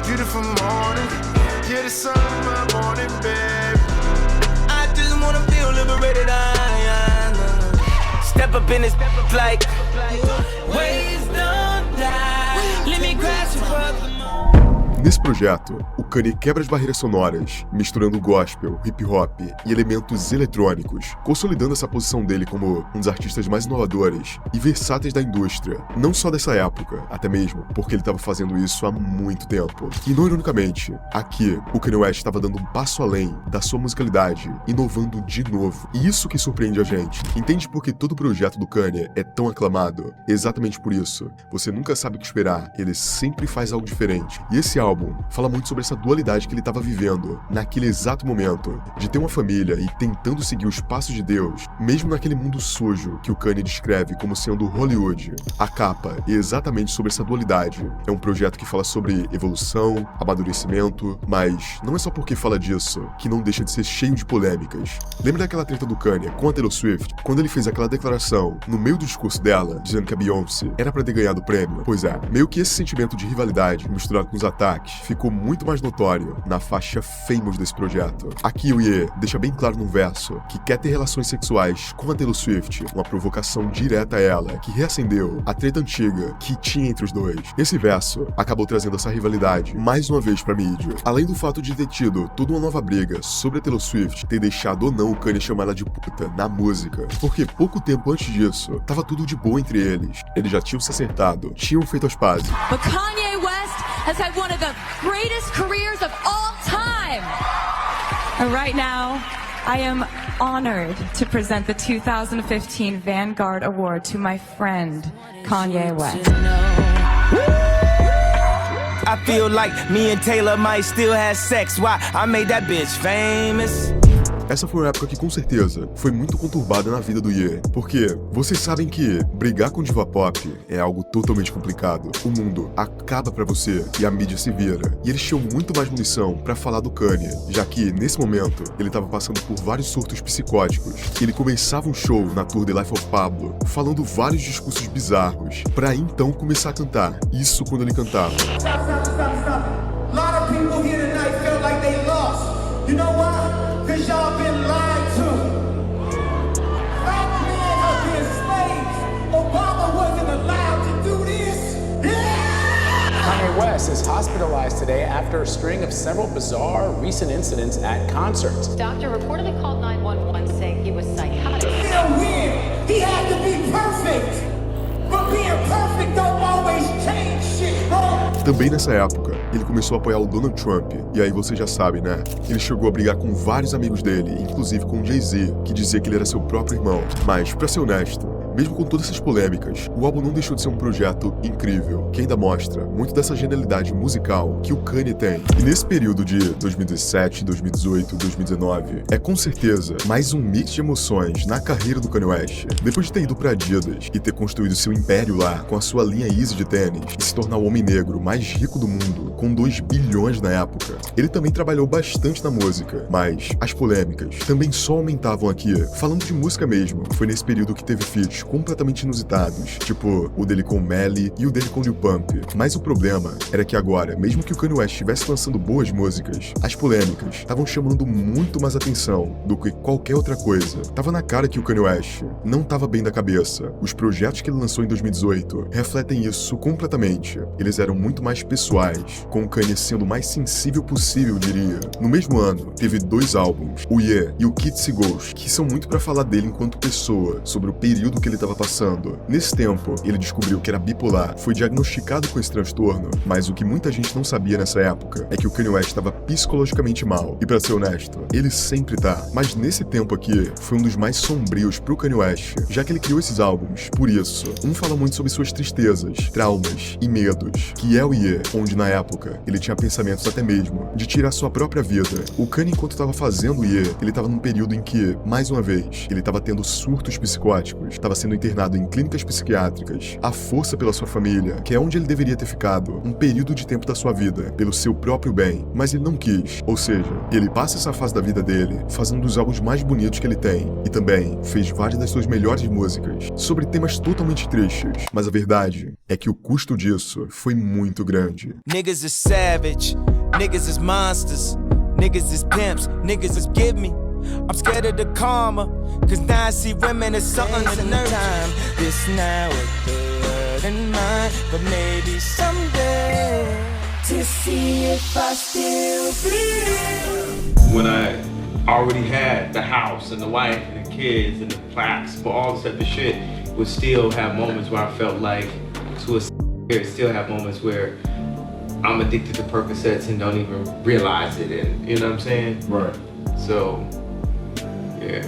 Beautiful morning, you're the sun of my morning, babe. I just wanna feel liberated. Step up in this like waves don't die. Let me grasp your brother. Nesse projeto, o Kanye quebra as barreiras sonoras, misturando gospel, hip-hop e elementos eletrônicos, consolidando essa posição dele como um dos artistas mais inovadores e versáteis da indústria, não só dessa época, até mesmo porque ele estava fazendo isso há muito tempo. E não ironicamente, aqui, o Kanye West estava dando um passo além da sua musicalidade, inovando de novo. E isso que surpreende a gente. Entende por que todo o projeto do Kanye é tão aclamado? Exatamente por isso. Você nunca sabe o que esperar, ele sempre faz algo diferente. E esse álbum fala muito sobre essa dualidade que ele estava vivendo naquele exato momento, de ter uma família e tentando seguir os passos de Deus, mesmo naquele mundo sujo que o Kanye descreve como sendo Hollywood. A capa é exatamente sobre essa dualidade. É um projeto que fala sobre evolução, amadurecimento, mas não é só porque fala disso que não deixa de ser cheio de polêmicas. Lembra daquela treta do Kanye com a Taylor Swift, quando ele fez aquela declaração no meio do discurso dela, dizendo que a Beyoncé era pra ter ganhado o prêmio? Pois é, meio que esse sentimento de rivalidade misturado com os ataques ficou muito mais notório na faixa Famous desse projeto. Aqui o Ye deixa bem claro num verso que quer ter relações sexuais com a Taylor Swift, uma provocação direta a ela, que reacendeu a treta antiga que tinha entre os dois. Esse verso acabou trazendo essa rivalidade mais uma vez pra mídia, além do fato de ter tido toda uma nova briga sobre a Taylor Swift ter deixado ou não o Kanye chamar ela de puta na música, porque pouco tempo antes disso, tava tudo de boa entre eles. Eles já tinham se acertado, tinham feito as pazes. But Kanye West has had one of the greatest careers of all time. And right now, I am honored to present the 2015 Vanguard Award to my friend, Kanye West. I feel like me and Taylor might still have sex. Why? I made that bitch famous. Essa foi uma época que, com certeza, foi muito conturbada na vida do Ye, porque vocês sabem que brigar com diva pop é algo totalmente complicado. O mundo acaba pra você e a mídia se vira. E eles tinham muito mais munição pra falar do Kanye, já que, nesse momento, ele tava passando por vários surtos psicóticos. Ele começava um show na tour The Life of Pablo, falando vários discursos bizarros, pra então começar a cantar. Isso quando ele cantava. Stop. A lot of people here tonight felt like they lost. You know why? Cause y'all been lied to. Black men have been slaves. Obama wasn't allowed to do this. Kanye West is hospitalized today after a string of several bizarre recent incidents at concerts. Doctor reportedly called 911 saying he was psychotic. Still weird. He had to be perfect. But being perfect don't always change shit, bro. Também nessa época, ele começou a apoiar o Donald Trump, e aí você já sabe, né? Ele chegou a brigar com vários amigos dele, inclusive com Jay-Z, que dizia que ele era seu próprio irmão. Mas, pra ser honesto, mesmo com todas essas polêmicas, o álbum não deixou de ser um projeto incrível, que ainda mostra muito dessa genialidade musical que o Kanye tem. E nesse período de 2017, 2018, 2019, é com certeza mais um mix de emoções na carreira do Kanye West. Depois de ter ido pra Adidas e ter construído seu império lá, com a sua linha Yeezy de tênis, e se tornar o homem negro mais rico do mundo, com 2 bilhões na época, ele também trabalhou bastante na música, mas as polêmicas também só aumentavam aqui. Falando de música mesmo, foi nesse período que teve feats completamente inusitados, tipo o dele com Melly e o dele com Lil Pump. Mas o problema era que agora, mesmo que o Kanye West estivesse lançando boas músicas, as polêmicas estavam chamando muito mais atenção do que qualquer outra coisa. Tava na cara que o Kanye West não tava bem da cabeça. Os projetos que ele lançou em 2018 refletem isso completamente. Eles eram muito mais pessoais, com o Kanye sendo o mais sensível possível, diria. No mesmo ano, teve 2 álbuns, o Ye e o Kids See Ghost, que são muito pra falar dele enquanto pessoa, sobre o período que ele estava passando. Nesse tempo, ele descobriu que era bipolar, foi diagnosticado com esse transtorno, mas o que muita gente não sabia nessa época é que o Kanye West estava psicologicamente mal. E pra ser honesto, ele sempre tá. Mas nesse tempo aqui, foi um dos mais sombrios pro Kanye West, já que ele criou esses álbuns. Por isso, um fala muito sobre suas tristezas, traumas e medos, que é o Ye, onde na época, ele tinha pensamentos até mesmo de tirar sua própria vida. O Kanye, enquanto estava fazendo o Ye, ele estava num período em que, mais uma vez, ele estava tendo surtos psicóticos, estava sendo internado em clínicas psiquiátricas, à força pela sua família, que é onde ele deveria ter ficado um período de tempo da sua vida, pelo seu próprio bem, mas ele não quis. Ou seja, ele passa essa fase da vida dele fazendo um dos álbuns mais bonitos que ele tem, e também fez várias das suas melhores músicas sobre temas totalmente tristes, mas a verdade é que o custo disso foi muito grande. Niggas is savage, niggas is monsters, niggas is pimps, niggas is give me. I'm scared of the karma, cause now I see women as something to nurture. This now with the word in mind, but maybe someday to see if I still bleed. When I already had the house and the wife and the kids and the plaques, but all this type of shit, would still have moments where I felt like, still have moments where I'm addicted to Percocets and don't even realize it, and you know what I'm saying? Right. So, yeah.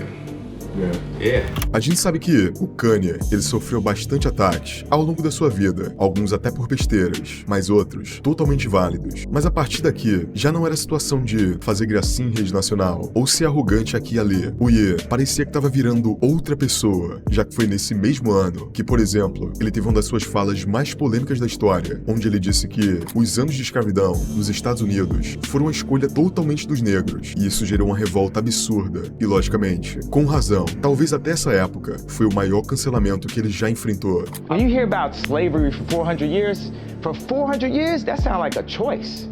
A gente sabe que o Kanye, ele sofreu bastante ataques ao longo da sua vida, alguns até por besteiras, mas outros totalmente válidos. Mas a partir daqui, já não era situação de fazer gracinha em rede nacional, ou ser arrogante aqui e ali. O Ye parecia que estava virando outra pessoa, já que foi nesse mesmo ano que, por exemplo, ele teve uma das suas falas mais polêmicas da história, onde ele disse que os anos de escravidão nos Estados Unidos foram a escolha totalmente dos negros, e isso gerou uma revolta absurda, e logicamente, com razão. Talvez até essa época foi o maior cancelamento que ele já enfrentou. When you hear about slavery for 400 years, that sounds like a choice.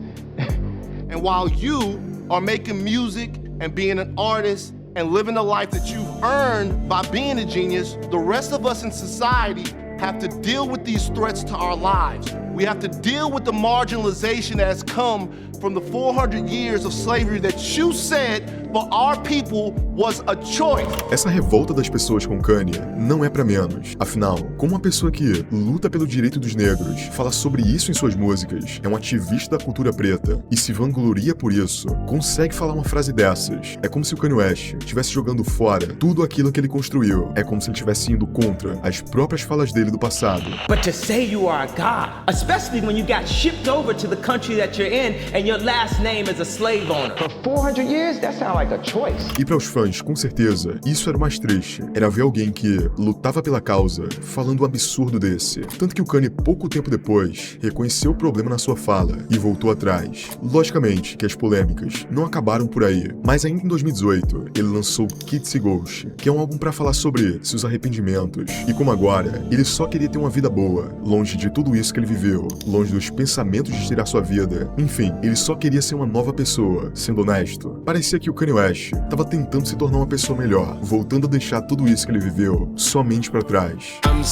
And while you are making music and being an artist and living the life that you've earned by being a genius, the rest of us in society have to deal with these threats to our lives. We have to deal with the marginalization that has come from the 400 years of slavery that you said for our people was a choice. Essa revolta das pessoas com Kanye não é pra menos. Afinal, como uma pessoa que luta pelo direito dos negros, fala sobre isso em suas músicas, é um ativista da cultura preta e se vangloria por isso, consegue falar uma frase dessas. É como se o Kanye West estivesse jogando fora tudo aquilo que ele construiu. É como se ele estivesse indo contra as próprias falas dele do passado. But to say you are a god, especially when you got shipped over to the country that you're in and your last name is a slave owner. For 400 years, that sounds like a choice. E para os fãs, com certeza, isso era o mais triste. Era ver alguém que lutava pela causa, falando um absurdo desse. Tanto que o Kanye, pouco tempo depois, reconheceu o problema na sua fala e voltou atrás. Logicamente que as polêmicas não acabaram por aí, mas ainda em 2018, ele lançou Kids Ghost, que é um álbum para falar sobre seus arrependimentos e como agora, ele só queria ter uma vida boa, longe de tudo isso que ele viveu, longe dos pensamentos de tirar sua vida. Enfim, ele só queria ser uma nova pessoa. Sendo honesto, parecia que o Kanye West estava tentando se tornar uma pessoa melhor, voltando a deixar tudo isso que ele viveu somente para trás. I'm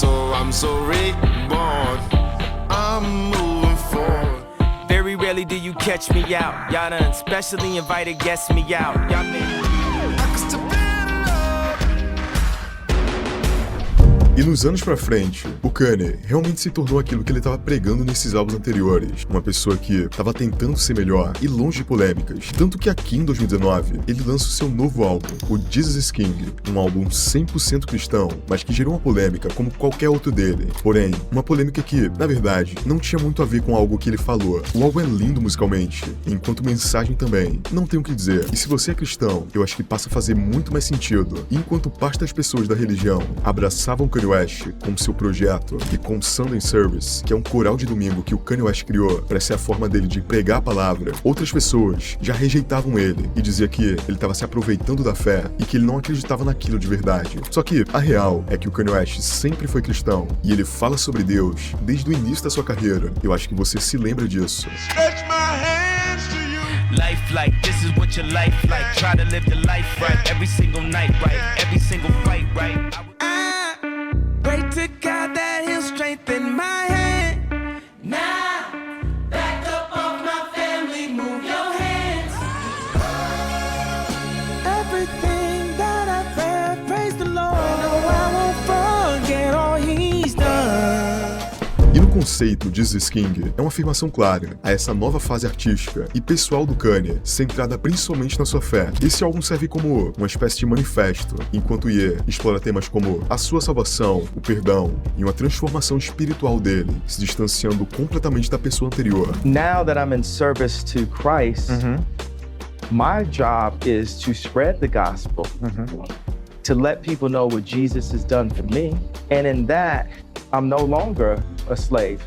so reborn. I'm moving forward. Very rarely do you catch me out. Y'all done specially invited guests me out. Y'all E nos anos pra frente, o Kanye realmente se tornou aquilo que ele estava pregando nesses álbuns anteriores. Uma pessoa que estava tentando ser melhor e longe de polêmicas. Tanto que aqui em 2019, ele lança o seu novo álbum, o Jesus is King. Um álbum 100% cristão, mas que gerou uma polêmica como qualquer outro dele. Porém, uma polêmica que, na verdade, não tinha muito a ver com algo que ele falou. O álbum é lindo musicalmente, enquanto mensagem também. Não tenho o que dizer. E se você é cristão, eu acho que passa a fazer muito mais sentido. E enquanto parte das pessoas da religião abraçavam o Kanye West como seu projeto e com Sunday Service, que é um coral de domingo que o Kanye West criou para ser a forma dele de pregar a palavra, outras pessoas já rejeitavam ele e diziam que ele estava se aproveitando da fé e que ele não acreditava naquilo de verdade. Só que a real é que o Kanye West sempre foi cristão e ele fala sobre Deus desde o início da sua carreira. Eu acho que você se lembra disso. stretch my hands to you. Life like this is what your life like. Try to live the life right every single night, right? Every single fight, right? I pray to God that He'll strengthen my hand. Now, back up off my family, move your hands. Everything that I've read, praise the Lord. No, I won't forget. conceito, diz King, é uma afirmação clara a essa nova fase artística e pessoal do Kanye, centrada principalmente na sua fé. Esse álbum serve como uma espécie de manifesto, enquanto Ye explora temas como a sua salvação, o perdão e uma transformação espiritual dele, se distanciando completamente da pessoa anterior. Now that I'm in service to Christ, my job is to spread the gospel, to let people know what Jesus has done for me. And in that, I'm no longer a slave.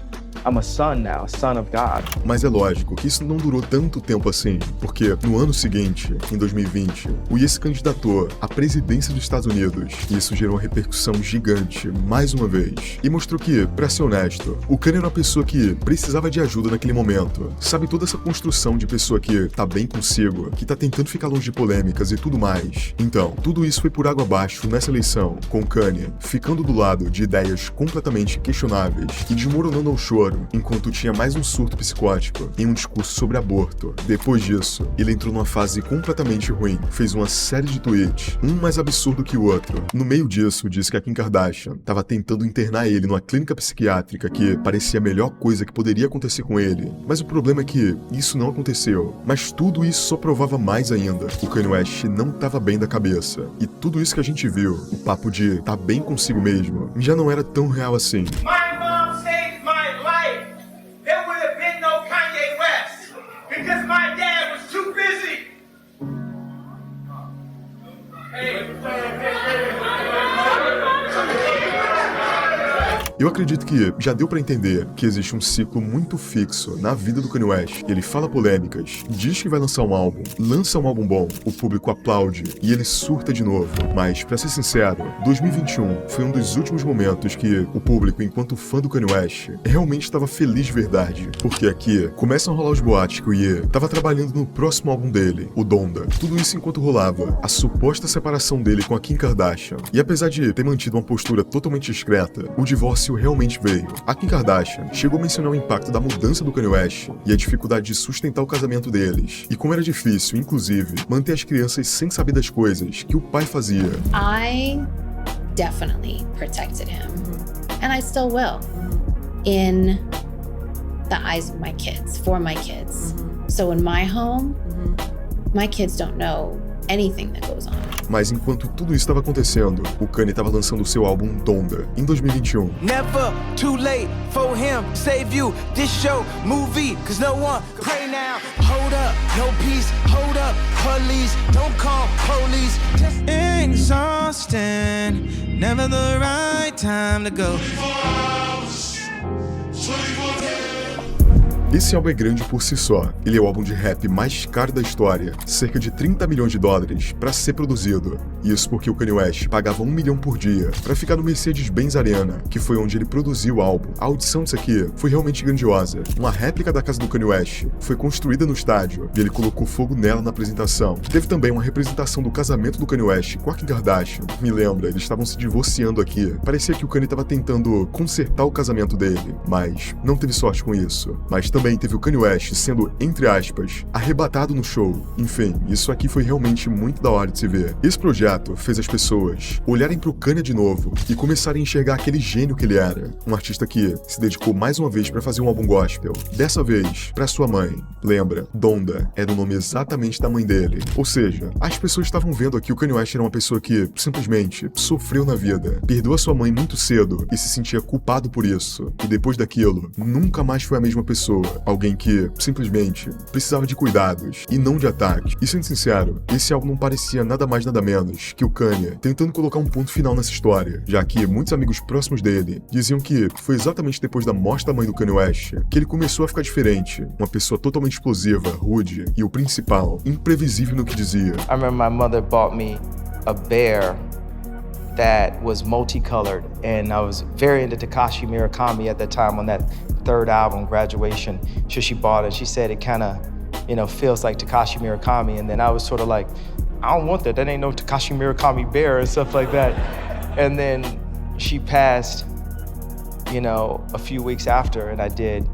I'm a son now, a son of God. Mas é lógico que isso não durou tanto tempo assim, porque no ano seguinte, em 2020, o Ye se candidatou à presidência dos Estados Unidos, e isso gerou uma repercussão gigante, mais uma vez, e mostrou que, pra ser honesto, o Kanye era uma pessoa que precisava de ajuda naquele momento. Sabe, toda essa construção de pessoa que tá bem consigo, que tá tentando ficar longe de polêmicas e tudo mais. Então, tudo isso foi por água abaixo nessa eleição, com o Kanye ficando do lado de ideias completamente questionáveis e desmoronando ao choro, enquanto tinha mais um surto psicótico em um discurso sobre aborto. Depois disso, ele entrou numa fase completamente ruim, fez uma série de tweets, um mais absurdo que o outro. No meio disso, disse que a Kim Kardashian estava tentando internar ele numa clínica psiquiátrica que parecia a melhor coisa que poderia acontecer com ele. Mas o problema é que isso não aconteceu. Mas tudo isso só provava mais ainda. O Kanye West não estava bem da cabeça. E tudo isso que a gente viu, o papo de tá bem consigo mesmo, já não era tão real assim. Because my dad was too busy. Eu acredito que já deu pra entender que existe um ciclo muito fixo na vida do Kanye West. Ele fala polêmicas, diz que vai lançar um álbum, lança um álbum bom, o público aplaude e ele surta de novo. Mas, pra ser sincero, 2021 foi um dos últimos momentos que o público, enquanto fã do Kanye West, realmente estava feliz de verdade. Porque aqui começam a rolar os boatos que o Ye tava trabalhando no próximo álbum dele, o Donda. Tudo isso enquanto rolava a suposta separação dele com a Kim Kardashian. E apesar de ter mantido uma postura totalmente discreta, o divórcio realmente veio. A Kim Kardashian chegou a mencionar o impacto da mudança do Kanye West e a dificuldade de sustentar o casamento deles, e como era difícil, inclusive, manter as crianças sem saber das coisas que o pai fazia. I definitely protected him, and I still will, in the eyes of my kids, for my kids. So in my home, my kids don't know anything that goes on. Mas enquanto tudo isso estava acontecendo, o Kanye estava lançando o seu álbum Donda, em 2021. Never too late for him to save you. This show, movie, cause no one pray now. Hold up, no peace, hold up, police, don't call police. Just exhausting, never the right time to go. Esse álbum é grande por si só. Ele é o álbum de rap mais caro da história, cerca de 30 milhões de dólares para ser produzido. Isso porque o Kanye West pagava $1 milhão por dia para ficar no Mercedes-Benz Arena, que foi onde ele produziu o álbum. A audição disso aqui foi realmente grandiosa. Uma réplica da casa do Kanye West foi construída no estádio e ele colocou fogo nela na apresentação. Teve também uma representação do casamento do Kanye West com a Kim Kardashian. Me lembra, eles estavam se divorciando aqui. Parecia que o Kanye estava tentando consertar o casamento dele, mas não teve sorte com isso. Mas também teve o Kanye West sendo, entre aspas, arrebatado no show. Enfim, isso aqui foi realmente muito da hora de se ver. Esse projeto fez as pessoas olharem pro Kanye de novo e começarem a enxergar aquele gênio que ele era. Um artista que se dedicou mais uma vez pra fazer um álbum gospel. Dessa vez, pra sua mãe. Lembra, Donda era o nome exatamente da mãe dele. Ou seja, as pessoas estavam vendo aqui o Kanye West era uma pessoa que, simplesmente, sofreu na vida. Perdeu a sua mãe muito cedo e se sentia culpado por isso. E depois daquilo, nunca mais foi a mesma pessoa. Alguém que, simplesmente, precisava de cuidados e não de ataques. E sendo sincero, esse álbum não parecia nada mais nada menos que o Kanye tentando colocar um ponto final nessa história, já que muitos amigos próximos dele diziam que foi exatamente depois da morte da mãe do Kanye West que ele começou a ficar diferente, uma pessoa totalmente explosiva, rude e, o principal, imprevisível no que dizia. I remember my mother bought me a bear that was multicolored, and I was very into Takashi Murakami at that time on that third album, Graduation. So she bought it. She said it kind of, feels like Takashi Murakami. And then I was sort of like, I don't want that. That ain't no Takashi Murakami bear and stuff like that. And then she passed, a few weeks after, and I did,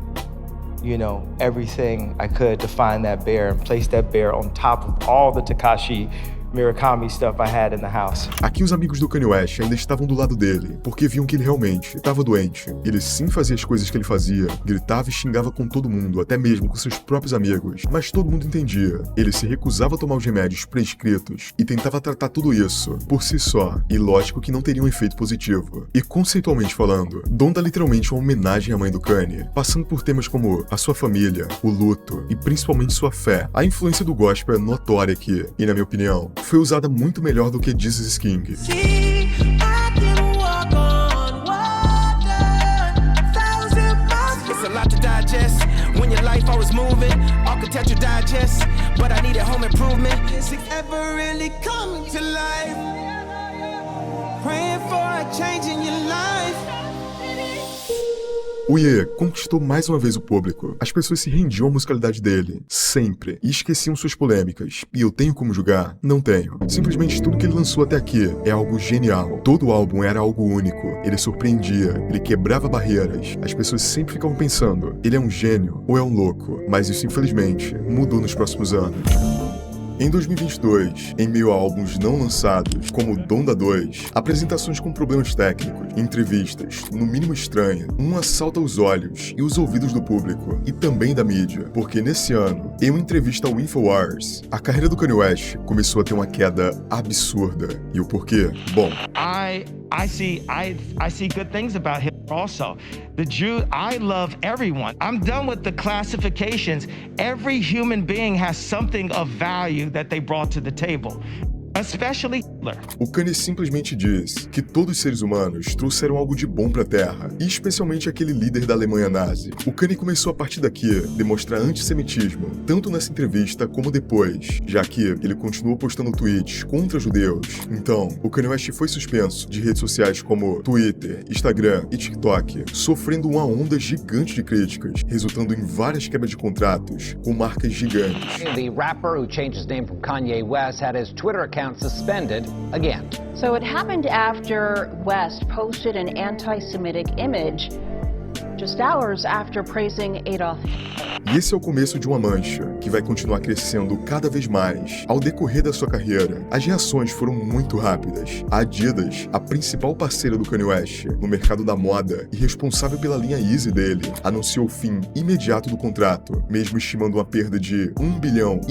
everything I could to find that bear and place that bear on top of all the Takashi Murakami stuff I had in the house. Aqui os amigos do Kanye West ainda estavam do lado dele, porque viam que ele realmente estava doente. Ele sim fazia as coisas que ele fazia, gritava e xingava com todo mundo, até mesmo com seus próprios amigos, mas todo mundo entendia. Ele se recusava a tomar os remédios prescritos e tentava tratar tudo isso por si só, e lógico que não teria um efeito positivo. E conceitualmente falando, Donda é literalmente uma homenagem à mãe do Kanye, passando por temas como a sua família, o luto e principalmente sua fé. A influência do gospel é notória aqui, e na minha opinião, foi usada muito melhor do que Jesus is King. When your life always moving, architecture digest, but I needed home improvement. Is it ever really coming to life? Praying for a change in your life. O Ye conquistou mais uma vez o público. As pessoas se rendiam à musicalidade dele, sempre, e esqueciam suas polêmicas. E eu tenho como julgar? Não tenho. Simplesmente tudo que ele lançou até aqui é algo genial. Todo o álbum era algo único. Ele surpreendia, ele quebrava barreiras. As pessoas sempre ficavam pensando, ele é um gênio ou é um louco? Mas isso infelizmente mudou nos próximos anos. Em 2022, em meio a álbuns não lançados, como Donda 2, apresentações com problemas técnicos, entrevistas, no mínimo estranhas, um assalta os olhos e os ouvidos do público, e também da mídia, porque nesse ano, em uma entrevista ao InfoWars, a carreira do Kanye West começou a ter uma queda absurda. E o porquê? Bom, I see good things about him also. The Jew, I love everyone. I'm done with the classifications. Every human being has something of value that they brought to the table. Especially Hitler. O Kanye simplesmente diz que todos os seres humanos trouxeram algo de bom pra Terra, e especialmente aquele líder da Alemanha nazi. O Kanye começou a partir daqui demonstrar antissemitismo, tanto nessa entrevista como depois, já que ele continuou postando tweets contra judeus. Então, o Kanye West foi suspenso de redes sociais como Twitter, Instagram e TikTok, sofrendo uma onda gigante de críticas, resultando em várias quebras de contratos com marcas gigantes. The rapper who changed his name from Kanye West had his Twitter account suspended again. So it happened after West posted an anti-Semitic image just hours after praising Adolf Hitler. E esse é o começo de uma mancha, que vai continuar crescendo cada vez mais. Ao decorrer da sua carreira, as reações foram muito rápidas. A Adidas, a principal parceira do Kanye West no mercado da moda e responsável pela linha Yeezy dele, anunciou o fim imediato do contrato, mesmo estimando uma perda de 1,5 bilhão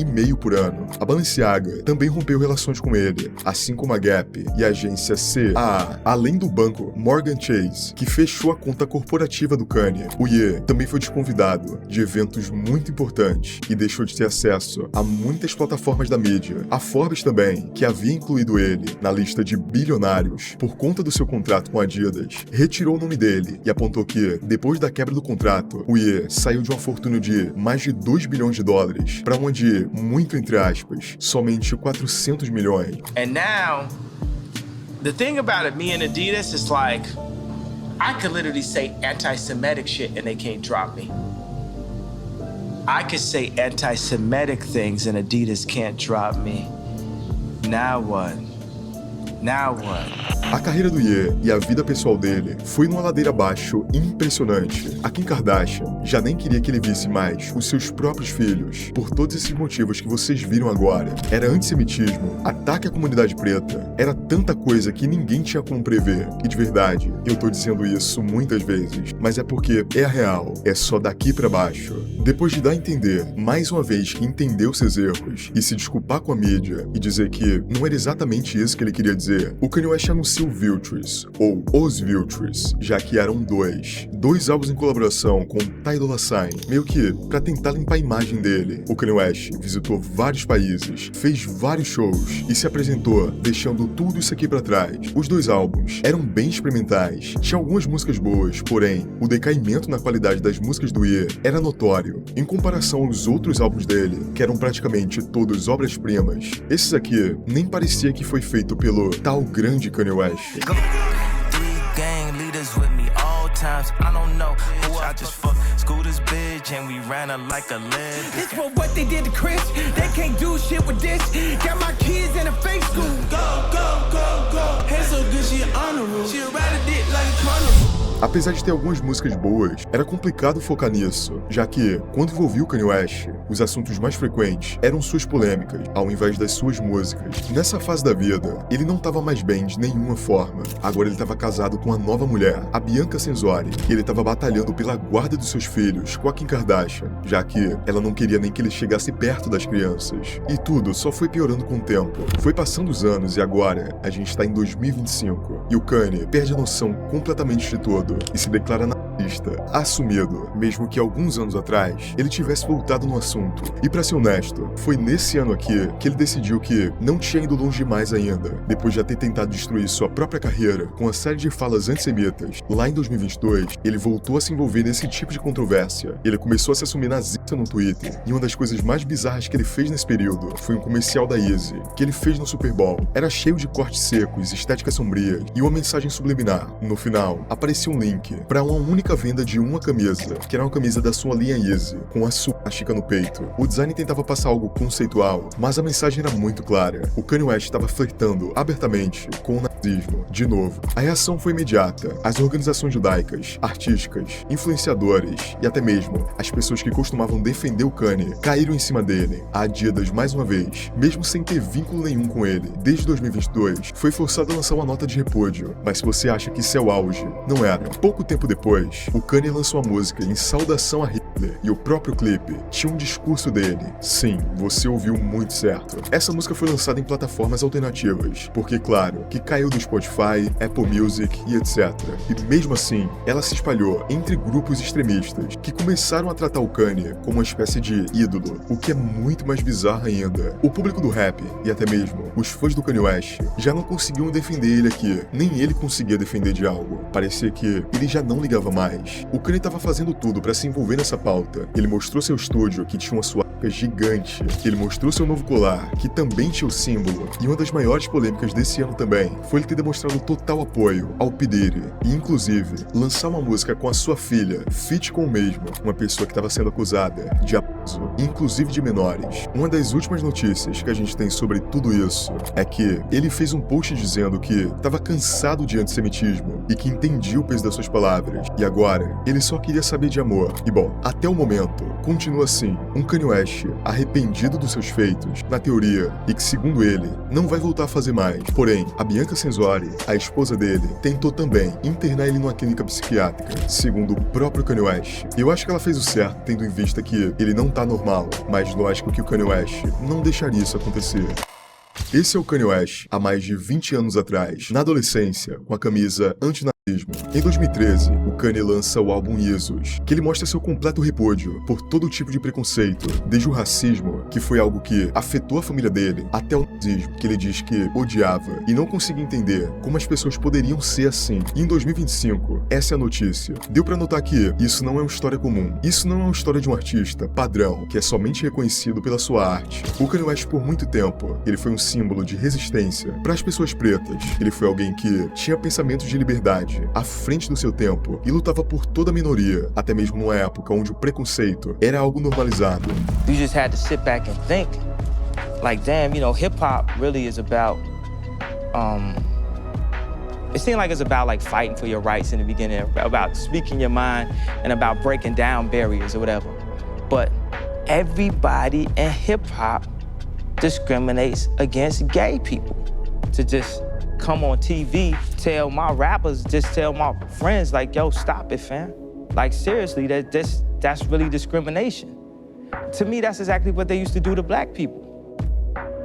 por ano. A Balenciaga também rompeu relações com ele, assim como a Gap e a agência CAA, além do banco Morgan Chase, que fechou a conta corporativa do Kanye. O Ye também foi desconvidado de eventos muito importantes e deixou de ter acesso a muitas plataformas da mídia. A Forbes também, que havia incluído ele na lista de bilionários por conta do seu contrato com a Adidas, retirou o nome dele e apontou que, depois da quebra do contrato, o Ye saiu de uma fortuna de mais de 2 bilhões de dólares para uma de, muito entre aspas, somente 400 milhões. And now, the thing about it, me and Adidas, is like, I could literally say anti-Semitic shit and they can't drop me. I could say anti-Semitic things and Adidas can't drop me. Now what? Now what? A carreira do Ye e a vida pessoal dele foi numa ladeira abaixo impressionante. A Kim Kardashian já nem queria que ele visse mais os seus próprios filhos, por todos esses motivos que vocês viram agora. Era antissemitismo, ataque à comunidade preta, era tanta coisa que ninguém tinha como prever. E de verdade, eu tô dizendo isso muitas vezes, mas é porque é a real, é só daqui pra baixo. Depois de dar a entender, mais uma vez, que entendeu seus erros e se desculpar com a mídia e dizer que não era exatamente isso que ele queria dizer, o Kanye West anunciou Vultures, ou Os Vultures, já que eram dois álbuns em colaboração com Ty Dolla $ign, meio que pra tentar limpar a imagem dele. O Kanye West visitou vários países, fez vários shows e se apresentou deixando tudo isso aqui pra trás. Os 2 álbuns eram bem experimentais, tinha algumas músicas boas, porém, o decaimento na qualidade das músicas do Ye era notório, em comparação aos outros álbuns dele, que eram praticamente todos obras-primas. Esses aqui nem parecia que foi feito pelo tal grande Kanye West. I don't know who I just fucked. Scooter's bitch and we ran her like a lead. This what they did to Chris. They can't do shit with this. Got my kids in a fake school. Go, go, go, go. Hey, so good, she an honor room. She ride a dick like a carnival. Apesar de ter algumas músicas boas, era complicado focar nisso, já que, quando envolvia o Kanye West, os assuntos mais frequentes eram suas polêmicas, ao invés das suas músicas. Nessa fase da vida, ele não estava mais bem de nenhuma forma. Agora ele estava casado com uma nova mulher, a Bianca Censori, e ele estava batalhando pela guarda dos seus filhos com a Kim Kardashian, já que ela não queria nem que ele chegasse perto das crianças. E tudo só foi piorando com o tempo. Foi passando os anos e agora a gente está em 2025. E o Kanye perde a noção completamente de tudo e se declara nazista, assumido, mesmo que alguns anos atrás ele tivesse voltado no assunto. E pra ser honesto, foi nesse ano aqui que ele decidiu que não tinha ido longe demais ainda, depois de já ter tentado destruir sua própria carreira com uma série de falas antissemitas. Lá em 2022, ele voltou a se envolver nesse tipo de controvérsia. Ele começou a se assumir nazista no Twitter, e uma das coisas mais bizarras que ele fez nesse período foi um comercial da Yeezy, que ele fez no Super Bowl. Era cheio de cortes secos, estéticas sombrias e uma mensagem subliminar. No final, aparecia um link para uma única venda de uma camisa, que era uma camisa da sua linha Yeezy, com a suástica no peito. O design tentava passar algo conceitual, mas a mensagem era muito clara. O Kanye West estava flertando abertamente com o nazismo. De novo, a reação foi imediata. As organizações judaicas, artísticas, influenciadores e até mesmo as pessoas que costumavam defender o Kanye caíram em cima dele. A Adidas, mais uma vez, mesmo sem ter vínculo nenhum com ele, desde 2022, foi forçada a lançar uma nota de repúdio. Mas se você acha que isso é o auge, não era. Pouco tempo depois, o Kanye lançou a música em saudação a Hitler e o próprio clipe tinha um discurso dele. Sim, você ouviu muito certo. Essa música foi lançada em plataformas alternativas, porque claro, que caiu do Spotify, Apple Music e etc. E mesmo assim, ela se espalhou entre grupos extremistas que começaram a tratar o Kanye como uma espécie de ídolo, o que é muito mais bizarro ainda. O público do rap e até mesmo os fãs do Kanye West já não conseguiam defender ele aqui, nem ele conseguia defender de algo. Parecia que ele já não ligava mais. O Kanye estava fazendo tudo para se envolver nessa pauta. Ele mostrou seu estúdio, que tinha uma suástica gigante. Ele mostrou seu novo colar, que também tinha o símbolo. E uma das maiores polêmicas desse ano também foi ele ter demonstrado total apoio ao P. Diddy e, inclusive, lançar uma música com a sua filha, feat com o mesmo, uma pessoa que estava sendo acusada de abuso, inclusive de menores. Uma das últimas notícias que a gente tem sobre tudo isso é que ele fez um post dizendo que estava cansado de antissemitismo e que entendia o peso das suas palavras, e agora ele só queria saber de amor. E bom, até o momento, continua assim, um Kanye West arrependido dos seus feitos, na teoria, e que segundo ele, não vai voltar a fazer mais. Porém, a Bianca Censori, a esposa dele, tentou também internar ele numa clínica psiquiátrica, segundo o próprio Kanye West. E eu acho que ela fez o certo, tendo em vista que ele não tá normal, mas lógico que o Kanye West não deixaria isso acontecer. Esse é o Kanye West, há mais de 20 anos atrás, na adolescência, com a camisa antinazismo. Em 2013, o Kanye lança o álbum Jesus, que ele mostra seu completo repúdio por todo tipo de preconceito, desde o racismo, que foi algo que afetou a família dele, até o nazismo, que ele diz que odiava e não conseguia entender como as pessoas poderiam ser assim. E em 2025, essa é a notícia. Deu pra notar que isso não é uma história comum. Isso não é uma história de um artista padrão, que é somente reconhecido pela sua arte. O Kanye West, por muito tempo, ele foi um símbolo de resistência para as pessoas pretas. Ele foi alguém que tinha pensamentos de liberdade, à frente do seu tempo, e lutava por toda a minoria, até mesmo numa época onde o preconceito era algo normalizado. You just had to sit back and think, like, damn, you know, hip hop really is about, it seemed like it's about like fighting for your rights in the beginning, about speaking your mind and about breaking down barriers or whatever. But everybody in hip hop discriminates against gay people. To just come on TV, tell my rappers, just tell my friends, like, yo, stop it, fam. Like, seriously, that's really discrimination. To me, that's exactly what they used to do to black people.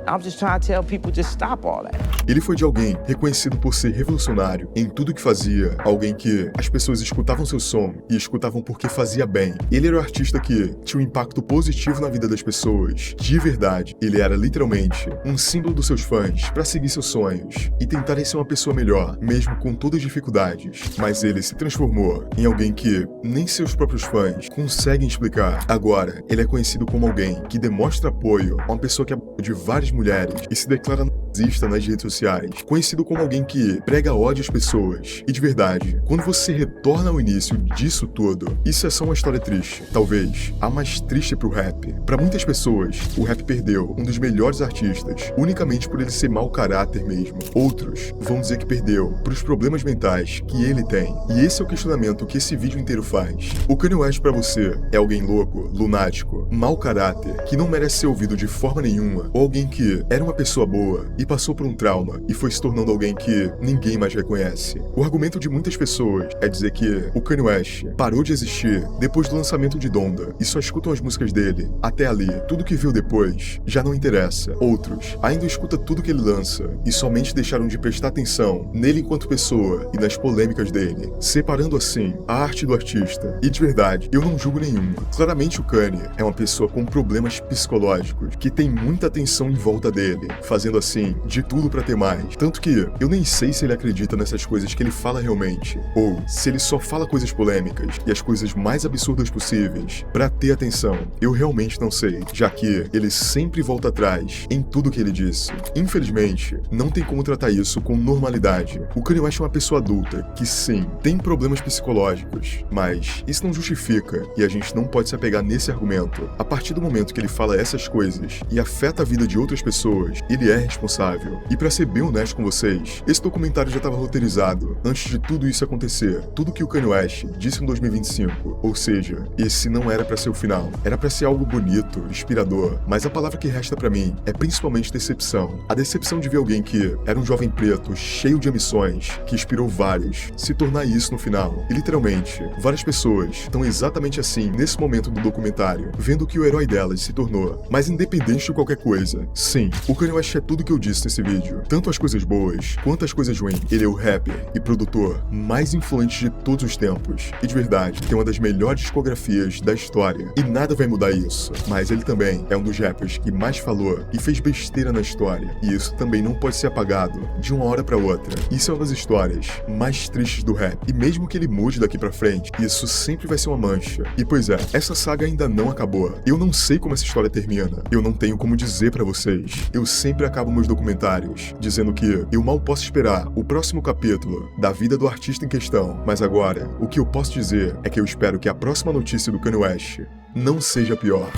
I'm just trying to tell people, just stop all that. Ele foi de alguém reconhecido por ser revolucionário em tudo que fazia, alguém que as pessoas escutavam seu som e escutavam porque fazia bem. Ele era o artista que tinha um impacto positivo na vida das pessoas, de verdade. Ele era literalmente um símbolo dos seus fãs para seguir seus sonhos e tentarem ser uma pessoa melhor, mesmo com todas as dificuldades. Mas ele se transformou em alguém que nem seus próprios fãs conseguem explicar. Agora, ele é conhecido como alguém que demonstra apoio a uma pessoa que é de várias mulheres e se declara exista nas redes sociais, conhecido como alguém que prega ódio às pessoas. E de verdade, quando você retorna ao início disso tudo, isso é só uma história triste. Talvez a mais triste pro rap. Pra muitas pessoas, o rap perdeu um dos melhores artistas, unicamente por ele ser mau caráter mesmo. Outros vão dizer que perdeu pros problemas mentais que ele tem. E esse é o questionamento que esse vídeo inteiro faz. O Kanye West pra você é alguém louco, lunático, mau caráter, que não merece ser ouvido de forma nenhuma, ou alguém que era uma pessoa boa e passou por um trauma e foi se tornando alguém que ninguém mais reconhece? O argumento de muitas pessoas é dizer que o Kanye West parou de existir depois do lançamento de Donda e só escutam as músicas dele até ali. Tudo que viu depois já não interessa. Outros ainda escutam tudo que ele lança e somente deixaram de prestar atenção nele enquanto pessoa e nas polêmicas dele, separando assim a arte do artista. E de verdade, eu não julgo nenhum. Claramente o Kanye é uma pessoa com problemas psicológicos que tem muita atenção em volta dele, fazendo assim de tudo pra ter mais. Tanto que eu nem sei se ele acredita nessas coisas que ele fala realmente, ou se ele só fala coisas polêmicas e as coisas mais absurdas possíveis pra ter atenção. Eu realmente não sei, já que ele sempre volta atrás em tudo que ele disse. Infelizmente, não tem como tratar isso com normalidade. O Kanye West é uma pessoa adulta que sim, tem problemas psicológicos, mas isso não justifica e a gente não pode se apegar nesse argumento. A partir do momento que ele fala essas coisas e afeta a vida de outras pessoas, ele é responsável. E pra ser bem honesto com vocês, esse documentário já estava roteirizado antes de tudo isso acontecer. Tudo que o Kanye West disse em 2025, ou seja, esse não era pra ser o final. Era pra ser algo bonito, inspirador, mas a palavra que resta pra mim é principalmente decepção. A decepção de ver alguém que era um jovem preto, cheio de ambições, que inspirou vários, se tornar isso no final. E literalmente, várias pessoas estão exatamente assim nesse momento do documentário, vendo que o herói delas se tornou. Mas independente de qualquer coisa, sim, o Kanye West é tudo que eu disse nesse vídeo. Tanto as coisas boas, quanto as coisas ruins. Ele é o rapper e produtor mais influente de todos os tempos. E de verdade, tem uma das melhores discografias da história. E nada vai mudar isso. Mas ele também é um dos rappers que mais falou e fez besteira na história. E isso também não pode ser apagado de uma hora pra outra. Isso é uma das histórias mais tristes do rap. E mesmo que ele mude daqui pra frente, isso sempre vai ser uma mancha. E pois é, essa saga ainda não acabou. Eu não sei como essa história termina. Eu não tenho como dizer pra vocês. Eu sempre acabo meus documentários dizendo que eu mal posso esperar o próximo capítulo da vida do artista em questão. Mas agora, o que eu posso dizer é que eu espero que a próxima notícia do Kanye West não seja pior.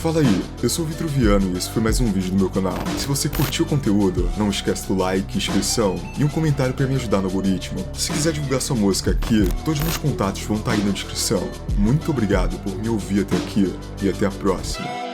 Fala aí, eu sou o Vitor Viano e esse foi mais um vídeo do meu canal. Se você curtiu o conteúdo, não esquece do like, inscrição e um comentário para me ajudar no algoritmo. Se quiser divulgar sua música aqui, todos os meus contatos vão estar aí na descrição. Muito obrigado por me ouvir até aqui e até a próxima.